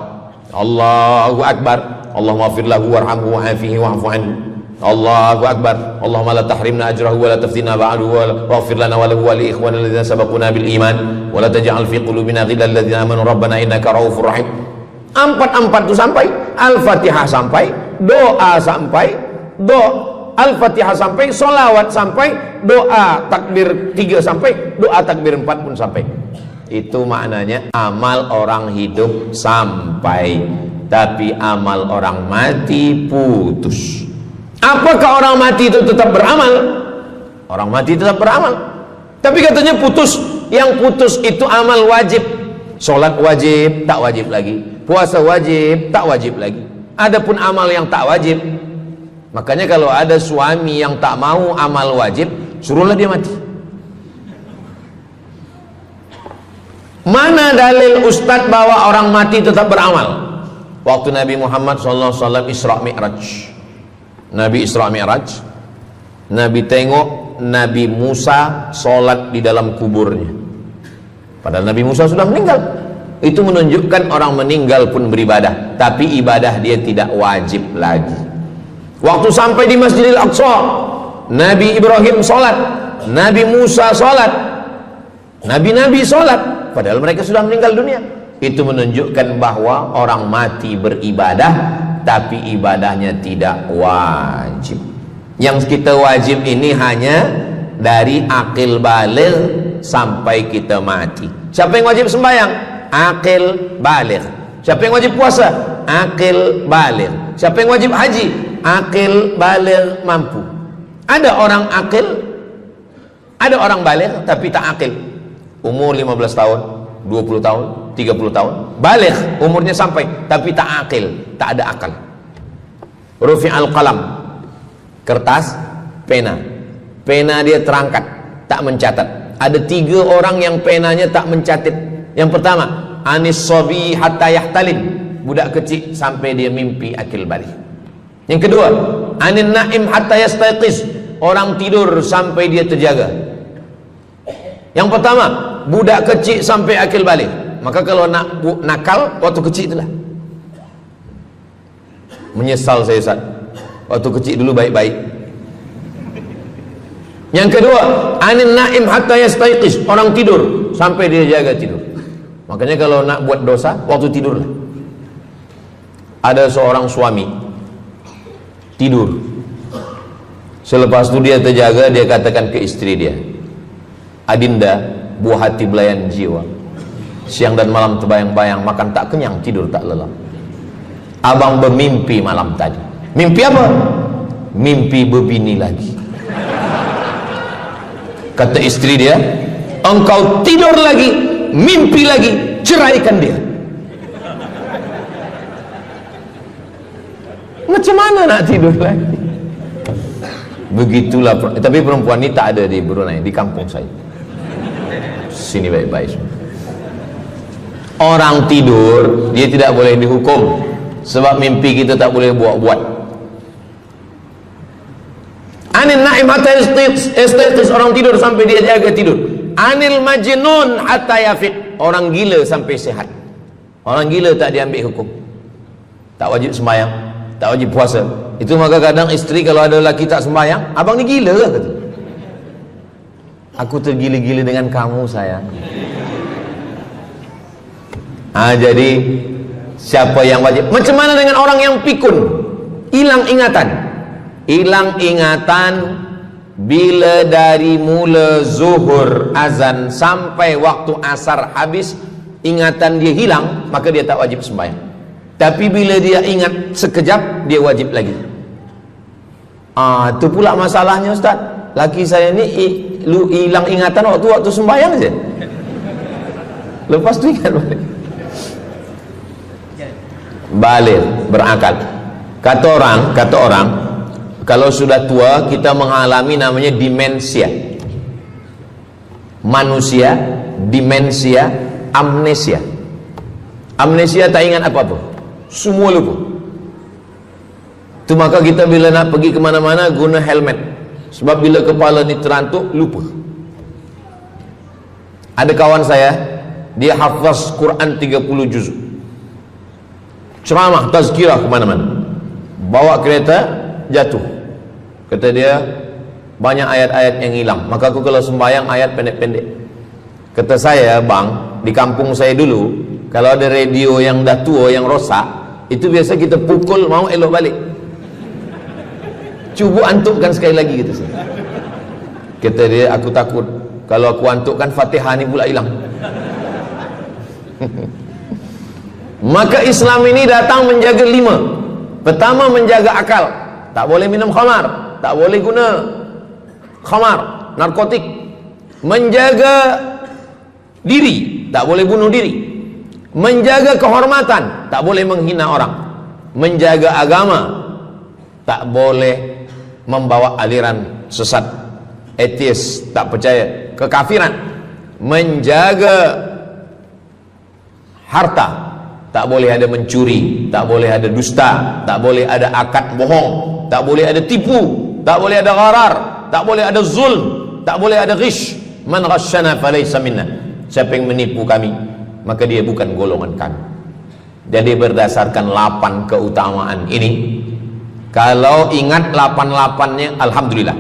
Allahu Akbar, Allahumma fir lahu warhamhu wa'afihi wa'fu anhu, Allahu Akbar, Allahumma la tahrimna ajrahu wa la taftina ba'dahu wa waghfir lana wa lahu wa li ikhwanina alladhina sabaquna bil iman wa la taj'al fi qulubina ghillan lil ladzina amanu rabbana innaka ra'ufur rahim. Empat itu sampai, Al-Fatihah sampai, doa sampai, Al-Fatihah sampai, solawat sampai, doa takbir 3 sampai, doa takbir 4 pun sampai. Itu maknanya amal orang hidup sampai, tapi amal orang mati putus. Apakah orang mati itu tetap beramal? Orang mati tetap beramal, tapi katanya putus. Yang putus itu amal wajib. Sholat wajib, tak wajib lagi. Puasa wajib, tak wajib lagi. Adapun amal yang tak wajib, makanya kalau ada suami yang tak mau amal wajib, suruhlah dia mati. Mana dalil ustadz bahwa orang mati tetap beramal? Waktu Nabi Muhammad SAW Isra Mi'raj, Nabi Isra Mi'raj, Nabi tengok Nabi Musa sholat di dalam kuburnya. Padahal Nabi Musa sudah meninggal. Itu menunjukkan orang meninggal pun beribadah, tapi ibadah dia tidak wajib lagi. Waktu sampai di Masjidil Aqsa, Nabi Ibrahim sholat, Nabi Musa sholat, Nabi-Nabi sholat, padahal mereka sudah meninggal dunia. Itu menunjukkan bahwa orang mati beribadah, tapi ibadahnya tidak wajib. Yang kita wajib ini hanya dari akil baligh sampai kita mati. Siapa yang wajib sembahyang? Akil baligh. Siapa yang wajib puasa? Akil baligh. Siapa yang wajib haji? Akil baligh mampu. Ada orang akil, ada orang baligh tapi tak akil. Umur 15 tahun, 20 tahun, 30 tahun, baligh umurnya sampai tapi tak akil, tak ada akal. Rufi'al qalam, kertas, pena. Pena dia terangkat, tak mencatat. Ada 3 orang yang penanya tak mencatat. Yang pertama, anis sobi hatta yahtalim, budak kecil sampai dia mimpi akil balik. Yang kedua, anin naim hatta yastayqiz, orang tidur sampai dia terjaga. Yang pertama, budak kecil sampai akil balik. Maka kalau nak nakal waktu kecil itulah. Menyesal saya Ustaz, waktu kecil dulu baik-baik. Yang kedua, anin naim hatta yastayqiz, orang tidur sampai dia jaga tidur. Makanya kalau nak buat dosa, waktu tidurlah. Ada seorang suami tidur, selepas itu dia terjaga, dia katakan ke istri dia, Adinda, buah hati belayan jiwa, siang dan malam terbayang-bayang, makan tak kenyang, tidur tak lelap. Abang bermimpi malam tadi. Mimpi apa? Mimpi berbini lagi. Kata istri dia, engkau tidur lagi, mimpi lagi, ceraikan dia. Macam mana nak tidur lagi? Begitulah. Tapi perempuan ini tak ada di Brunei, di kampung saya. Sini baik-baik. Orang tidur, dia tidak boleh dihukum, sebab mimpi kita tak boleh buat-buat. Anin naim hatta yastayqis, orang tidur sampai dia jaga tidur. Anil majnun hatta yafiq, orang gila sampai sehat. Orang gila tak diambil hukum, tak wajib sembahyang, tak wajib puasa. Itu maka kadang isteri kalau ada lelaki tak sembahyang, abang ni gila ke? Kata, aku tergila-gila dengan kamu sayang. Jadi siapa yang wajib? Macam mana dengan orang yang pikun, hilang ingatan? Hilang ingatan bila dari mula zuhur azan sampai waktu asar habis, ingatan dia hilang, maka dia tak wajib sembahyang. Tapi bila dia ingat sekejap, dia wajib lagi. Itu pula masalahnya Ustaz. Laki saya ni hilang ingatan waktu sembahyang saja. Lepas tu ingat balik berakal. Kata orang kalau sudah tua kita mengalami namanya demensia. Manusia demensia, amnesia. Amnesia tak ingat apa-apa, semua lupa. Itu maka kita bila nak pergi ke mana-mana guna helmet, sebab bila kepala ni terantuk lupa. Ada kawan saya, dia hafaz Quran 30 juz, ceramah tazkirah ke mana-mana, bawa kereta jatuh. Kata dia banyak ayat-ayat yang hilang, maka aku kalau sembahyang ayat pendek-pendek. Kata saya, bang, di kampung saya dulu kalau ada radio yang dah tua yang rosak, itu biasa kita pukul mau elok balik. Cuba antukkan sekali lagi, kata saya. Kata dia, aku takut kalau aku antukkan Fatihah ni pula hilang. Maka Islam ini datang menjaga 5. Pertama, menjaga akal. Tak boleh minum khamar, tak boleh guna khamar, narkotik. Menjaga diri, tak boleh bunuh diri. Menjaga kehormatan, tak boleh menghina orang. Menjaga agama, tak boleh membawa aliran sesat, ateis, tak percaya, kekafiran. Menjaga harta, tak boleh ada mencuri, tak boleh ada dusta, tak boleh ada akad bohong, tak boleh ada tipu, tak boleh ada gharar, tak boleh ada zulm, tak boleh ada ghish. Man ghasyana falaysa minna. Siapa yang menipu kami, maka dia bukan golongan kami. Jadi berdasarkan 8 keutamaan ini, kalau ingat 8-8-nya alhamdulillah.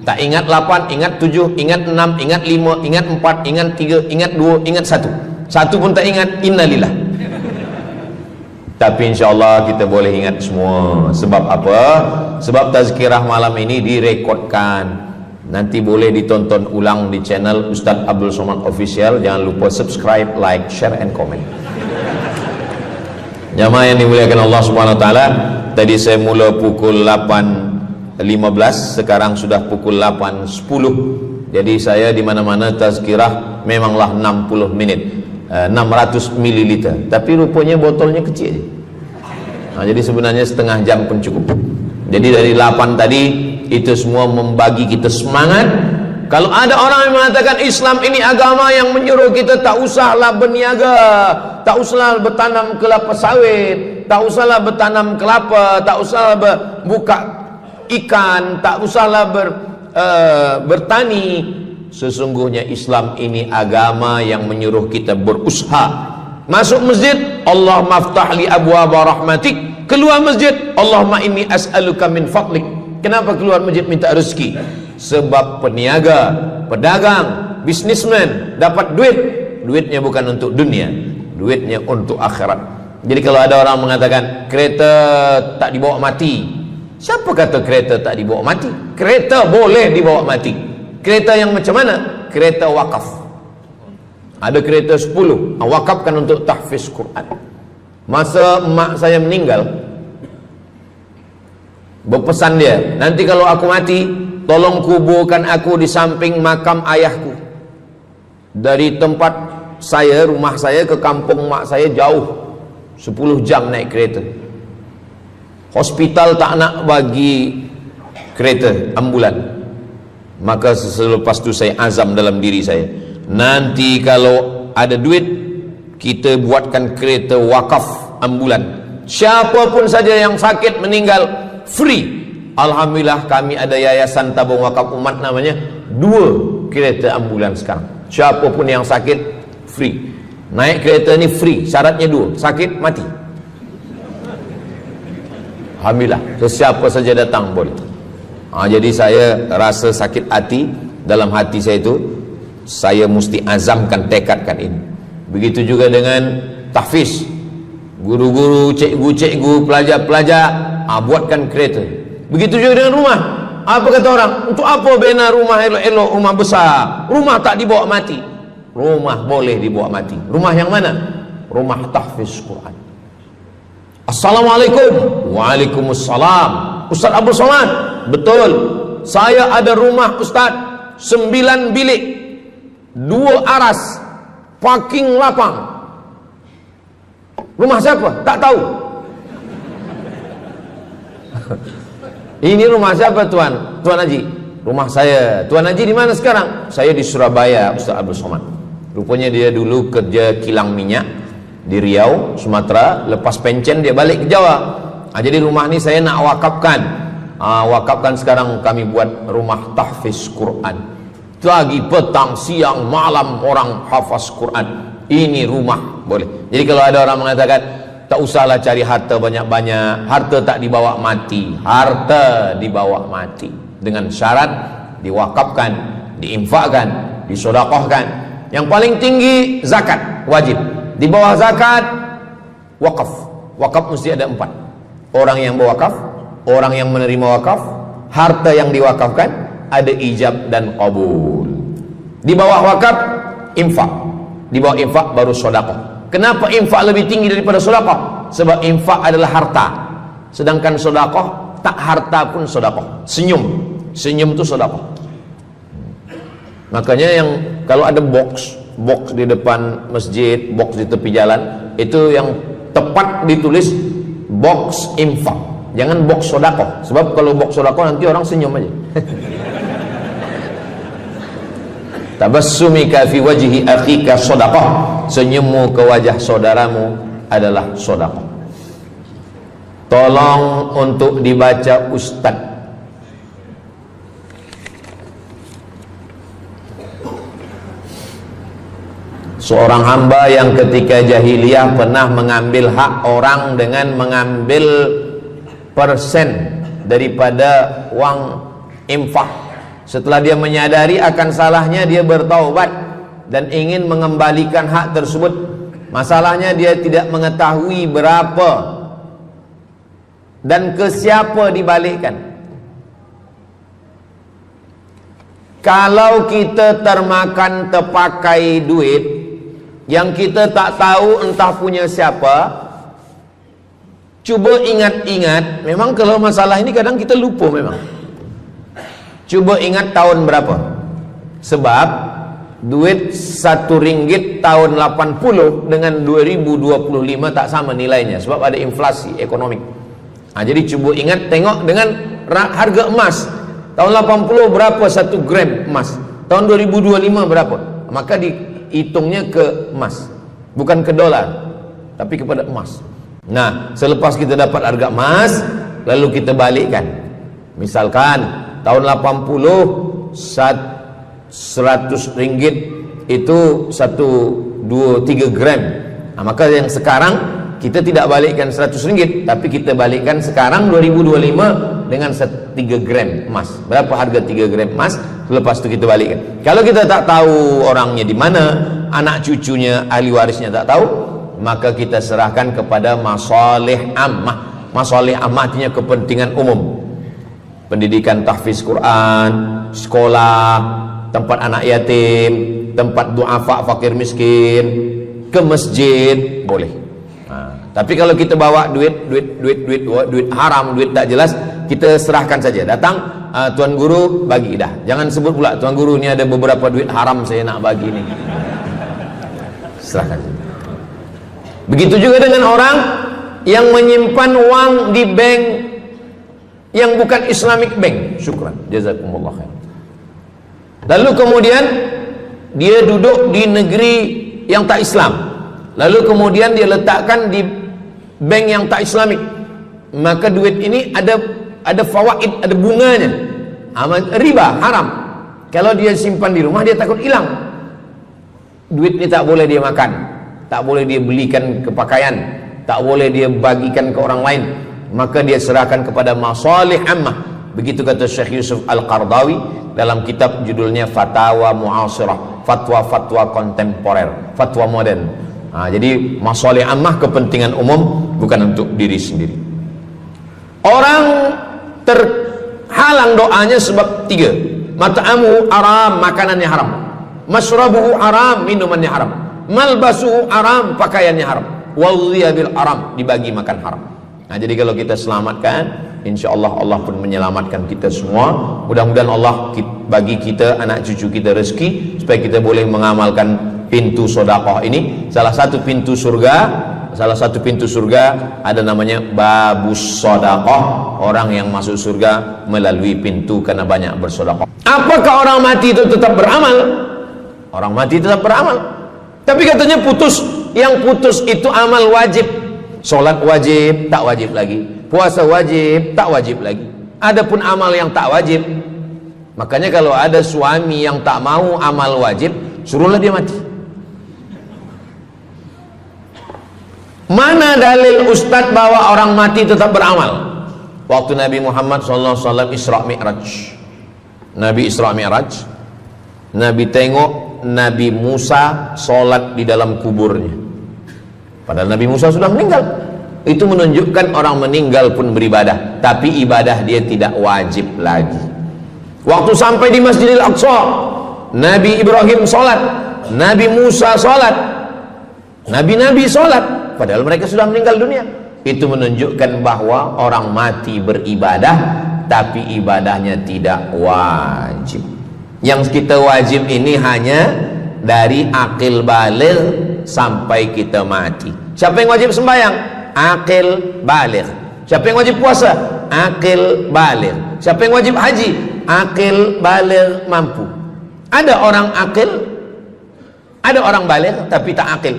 Tak ingat 8, ingat 7, ingat 6, ingat 5, ingat 4, ingat 3, ingat 2, ingat 1. Satu pun tak ingat, innalillah. Tapi insyaAllah kita boleh ingat semua. Sebab apa? Sebab tazkirah malam ini direkodkan, nanti boleh ditonton ulang di channel Ustaz Abdul Somad Official. Jangan lupa subscribe, like, share, and comment. Jamaah yang dimuliakan Allah Subhanahu Wa Taala, tadi saya mula pukul 8.15, sekarang sudah pukul 8.10. Jadi saya di mana-mana tazkirah memanglah 60 menit, 600 ml, tapi rupanya botolnya kecil. Jadi sebenarnya setengah jam pun cukup. Jadi dari 8 tadi itu semua membagi kita semangat. Kalau ada orang yang mengatakan Islam ini agama yang menyuruh kita tak usahlah berniaga, tak usahlah bertanam kelapa sawit, tak usahlah bertanam kelapa, tak usahlah buka ikan, tak usahlah bertani. Sesungguhnya Islam ini agama yang menyuruh kita berusaha. Masuk masjid, Allah maftah li abwaba rahmatik. Keluar masjid, Allahumma inni as'aluka min fadlik. Kenapa keluar masjid minta rezeki? Sebab peniaga, pedagang, bisnismen dapat duit, duitnya bukan untuk dunia, duitnya untuk akhirat. Jadi kalau ada orang mengatakan kereta tak dibawa mati, siapa kata kereta tak dibawa mati? Kereta boleh dibawa mati. Kereta yang macam mana? Kereta wakaf. Ada kereta 10, wakafkan untuk tahfiz Quran. Masa emak saya meninggal, berpesan dia, nanti kalau aku mati, tolong kuburkan aku di samping makam ayahku. Dari tempat saya, rumah saya ke kampung mak saya jauh, 10 jam naik kereta. Hospital tak nak bagi kereta ambulan. Maka selepas itu saya azam dalam diri saya, nanti kalau ada duit, kita buatkan kereta wakaf ambulan. Siapapun saja yang sakit meninggal, free, Alhamdulillah kami ada yayasan tabung wakaf umat namanya, 2 kereta ambulans sekarang. Siapapun yang sakit free. Naik kereta ni free, syaratnya 2, sakit mati. Alhamdulillah, sesiapa saja datang boleh. Jadi saya rasa sakit hati, dalam hati saya itu saya mesti azamkan, tekadkan ini. Begitu juga dengan tahfiz, guru-guru, cikgu-cikgu, pelajar-pelajar, buatkan kereta. Begitu juga dengan rumah. Apa kata orang? Untuk apa bina rumah elok-elok, rumah besar? Rumah tak dibawa mati. Rumah boleh dibawa mati. Rumah yang mana? Rumah tahfiz Quran. Assalamualaikum. Waalaikumsalam. Ustaz Abdul Somad, betul, saya ada rumah Ustaz, 9 bilik, 2 aras, parking lapang. Rumah siapa? Tak tahu. Ini rumah siapa Tuan? Tuan Haji. Rumah saya. Tuan Haji di mana sekarang? Saya di Surabaya, Ustaz Abdul Somad. Rupanya dia dulu kerja kilang minyak di Riau, Sumatera. Lepas pencen dia balik ke Jawa. Jadi rumah ni saya nak wakafkan. Wakafkan sekarang kami buat rumah tahfiz Quran. Pagi, petang, siang, malam orang hafaz Quran. Ini rumah boleh. Jadi kalau ada orang mengatakan tak usahlah cari harta banyak-banyak, harta tak dibawa mati. Harta dibawa mati dengan syarat diwakafkan, diinfakkan, disedekahkan. Yang paling tinggi zakat wajib. Di bawah zakat wakaf. Wakaf mesti ada 4. Orang yang berwakaf, orang yang menerima wakaf, harta yang diwakafkan, ada ijab dan qabul. Di bawah wakaf infak. Di bawah infak baru sedekah. Kenapa infak lebih tinggi daripada sedekah? Sebab infak adalah harta, sedangkan sedekah tak harta pun sedekah. Senyum itu sedekah. Makanya yang kalau ada box di depan masjid, box di tepi jalan, itu yang tepat ditulis box infak, jangan box sedekah. Sebab kalau box sedekah nanti orang senyum aja. Tabassumika fi wajhi akhika sedekah. Senyummu ke wajah saudaramu adalah sedekah. Tolong untuk dibaca Ustaz. Seorang hamba yang ketika jahiliyah pernah mengambil hak orang dengan mengambil persen daripada uang infak. Setelah dia menyadari akan salahnya, dia bertaubat dan ingin mengembalikan hak tersebut. Masalahnya dia tidak mengetahui berapa dan ke siapa dibalikkan. Kalau kita termakan terpakai duit yang kita tak tahu entah punya siapa, cuba ingat-ingat. Memang kalau masalah ini kadang kita lupa memang. Coba ingat tahun berapa. Sebab duit RM1 tahun 80 dengan 2025 tak sama nilainya, sebab ada inflasi ekonomi. Jadi coba ingat, tengok dengan harga emas. Tahun 80 berapa 1 gram emas? Tahun 2025 berapa? Maka dihitungnya ke emas, bukan ke dolar, tapi kepada emas. Nah, selepas kita dapat harga emas, lalu kita balikkan. Misalkan tahun 80 100 ringgit itu 1, 2, 3 gram. Maka yang sekarang kita tidak balikkan 100 ringgit, tapi kita balikkan sekarang 2025 dengan 3 gram emas. Berapa harga 3 gram emas? Lepas itu kita balikkan. Kalau kita tak tahu orangnya di mana, anak cucunya, ahli warisnya tak tahu, maka kita serahkan kepada masalih ammah. Masalih ammah artinya kepentingan umum. Pendidikan tahfiz Quran, sekolah, tempat anak yatim, tempat duafa fakir miskin, ke masjid, boleh. Tapi kalau kita bawa duit haram, duit tak jelas, kita serahkan saja. Datang, Tuan Guru bagi dah. Jangan sebut pula, Tuan Guru ni ada beberapa duit haram saya nak bagi ni. Serahkan. Begitu juga dengan orang yang menyimpan uang di bank yang bukan Islamic bank. Syukran, jazakumullah khair. Lalu kemudian dia duduk di negeri yang tak Islam, lalu kemudian dia letakkan di bank yang tak Islamik. Maka duit ini ada ada fawaid, ada bunganya. Riba haram. Kalau dia simpan di rumah dia takut hilang. Duit ini tak boleh dia makan, tak boleh dia belikan ke pakaian, tak boleh dia bagikan ke orang lain, maka dia serahkan kepada masalih ammah. Begitu kata Syekh Yusuf Al-Qardawi dalam kitab judulnya Fatawa Mu'asirah, fatwa-fatwa kontemporer, fatwa modern. Jadi masalih ammah, kepentingan umum, bukan untuk diri sendiri. Orang terhalang doanya sebab 3. Mat'amuhu haram, makanannya haram. Masyrabuhu haram, minumannya haram. Malbasuhu haram, pakaiannya haram. Wadhiya bil haram, dibagi makan haram. Jadi kalau kita selamatkan, insyaallah Allah pun menyelamatkan kita semua. Mudah-mudahan Allah bagi kita, anak cucu kita rezeki supaya kita boleh mengamalkan pintu sedekah ini. Salah satu pintu surga ada namanya babus sedekah. Orang yang masuk surga melalui pintu karena banyak bersedekah. Apakah orang mati itu tetap beramal? Orang mati tetap beramal, tapi katanya putus. Yang putus itu amal wajib. Sholat wajib, tak wajib lagi. Puasa wajib, tak wajib lagi. Adapun amal yang tak wajib, makanya kalau ada suami yang tak mau amal wajib, suruhlah dia mati. Mana dalil ustadz bahwa orang mati tetap beramal? Waktu Nabi Muhammad SAW Isra Mi'raj, Nabi Isra Mi'raj, Nabi tengok Nabi Musa sholat di dalam kuburnya, padahal Nabi Musa sudah meninggal. Itu menunjukkan orang meninggal pun beribadah, tapi ibadah dia tidak wajib lagi. Waktu sampai di Masjidil Aqsa, Nabi Ibrahim sholat, Nabi Musa sholat, Nabi-Nabi sholat, padahal mereka sudah meninggal dunia. Itu menunjukkan bahwa orang mati beribadah, tapi ibadahnya tidak wajib. Yang kita wajib ini hanya dari akil baligh sampai kita mati. Siapa yang wajib sembahyang? Akil baligh. Siapa yang wajib puasa? Akil baligh. Siapa yang wajib haji? Akil baligh mampu. Ada orang akil, ada orang baligh tapi tak akil.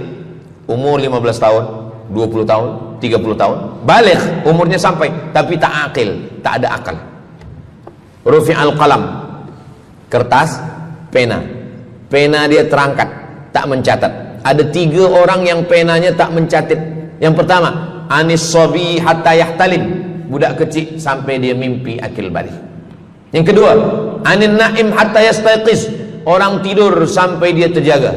Umur 15 tahun, 20 tahun, 30 tahun, baligh, umurnya sampai, tapi tak akil, tak ada akal. Rufi'al qalam, kertas, pena dia terangkat, tak mencatat. Ada 3 orang yang penanya tak mencatat. Yang pertama, anis sobi hatta yahtalim, budak kecil sampai dia mimpi akil balik. Yang kedua, anin naim hatta yastayqiz, orang tidur sampai dia terjaga.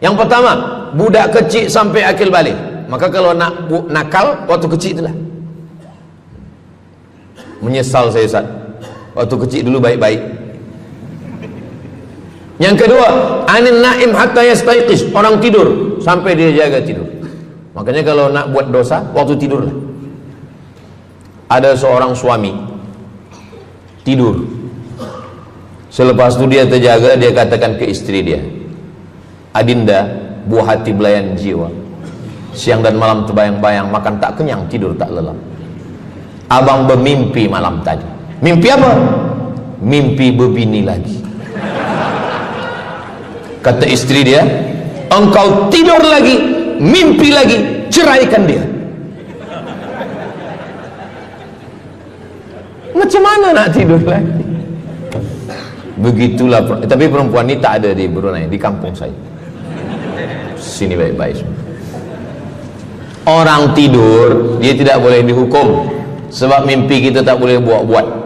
Yang pertama, budak kecil sampai akil balik. Maka kalau nak nakal waktu kecil itulah. Menyesal saya Ustaz, waktu kecil dulu baik-baik. Yang kedua, anin naim hatta yastayqiz, orang tidur sampai dia jaga tidur. Makanya kalau nak buat dosa waktu tidurlah. Ada seorang suami tidur, selepas itu dia terjaga, dia katakan ke istri dia, Adinda, buah hati belayan jiwa, siang dan malam terbayang-bayang, makan tak kenyang, tidur tak lelap. Abang bermimpi malam tadi. Mimpi apa? Mimpi berbini lagi. Kata istri dia, engkau tidur lagi, mimpi lagi, ceraikan dia. Macam mana nak tidur lagi? Begitulah. Tapi perempuan ini tak ada di Brunei, di kampung saya. Sini baik-baik. Orang tidur dia tidak boleh dihukum, sebab mimpi kita tak boleh buat-buat.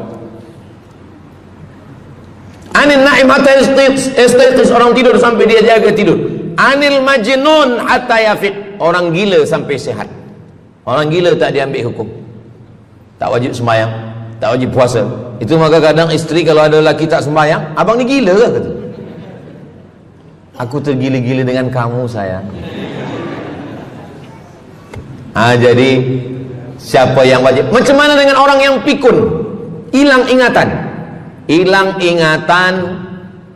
Anil naim hatta yastayqiz, orang tidur sampai dia jaga tidur. Anil majnun hatta yafiq, orang gila sampai sehat. Orang gila tak diambil hukum, tak wajib sembahyang, tak wajib puasa. Itu maka kadang isteri kalau ada lelaki tak sembahyang, abang ni gila ke? Kata, aku tergila-gila dengan kamu sayang. Jadi siapa yang wajib? Macam mana dengan orang yang pikun, hilang ingatan? Hilang ingatan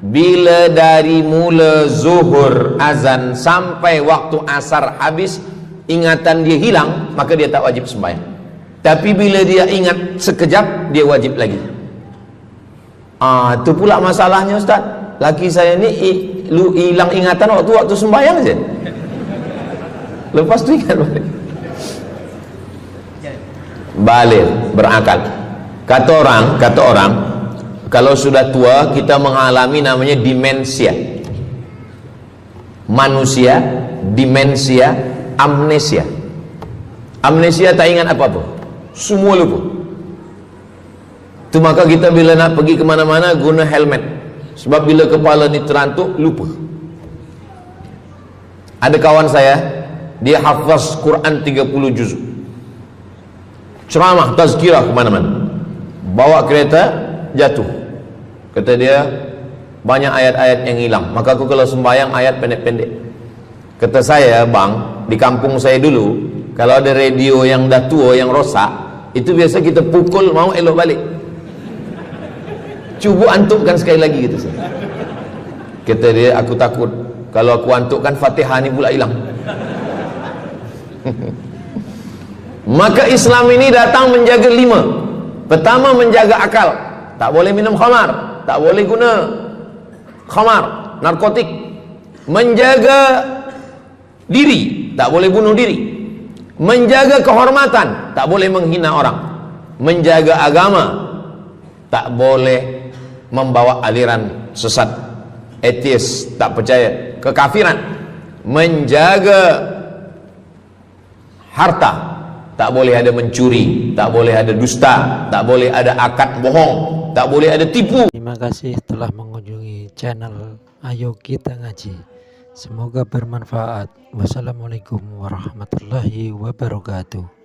bila dari mula zuhur azan sampai waktu asar habis, ingatan dia hilang, maka dia tak wajib sembahyang. Tapi bila dia ingat sekejap, dia wajib lagi. Itu pula masalahnya Ustaz. Laki saya ni hilang ingatan waktu sembahyang je, lepas tu ingat balik. baligh, berakal. Kata orang, kalau sudah tua kita mengalami namanya demensia. Manusia, demensia, amnesia. Amnesia tak ingat apa-apa, semua lupa. Itu maka kita bila nak pergi kemana-mana guna helmet, sebab bila kepala ni terantuk lupa. Ada kawan saya, dia hafaz Quran 30 juz, ceramah tazkirah kemana-mana, bawa kereta jatuh. Kata dia banyak ayat-ayat yang hilang, maka aku kalau sembahyang ayat pendek-pendek. Kata saya, bang, di kampung saya dulu kalau ada radio yang dah tua yang rosak, itu biasa kita pukul mau elok balik. Cuba antukkan sekali lagi, gitu. Kata dia, aku takut kalau aku antukkan Fatihah ni pula hilang. Maka Islam ini datang menjaga 5. Pertama, menjaga akal. Tak boleh minum khamar, tak boleh guna khamar, narkotik. Menjaga diri, tak boleh bunuh diri. Menjaga kehormatan, tak boleh menghina orang. Menjaga agama, tak boleh membawa aliran sesat, ateis, tak percaya, kekafiran. Menjaga harta, tak boleh ada mencuri, tak boleh ada dusta, tak boleh ada akad bohong, tak boleh ada tipu. Terima kasih telah mengunjungi channel Ayo Kita Ngaji. Semoga bermanfaat. Wassalamualaikum warahmatullahi wabarakatuh.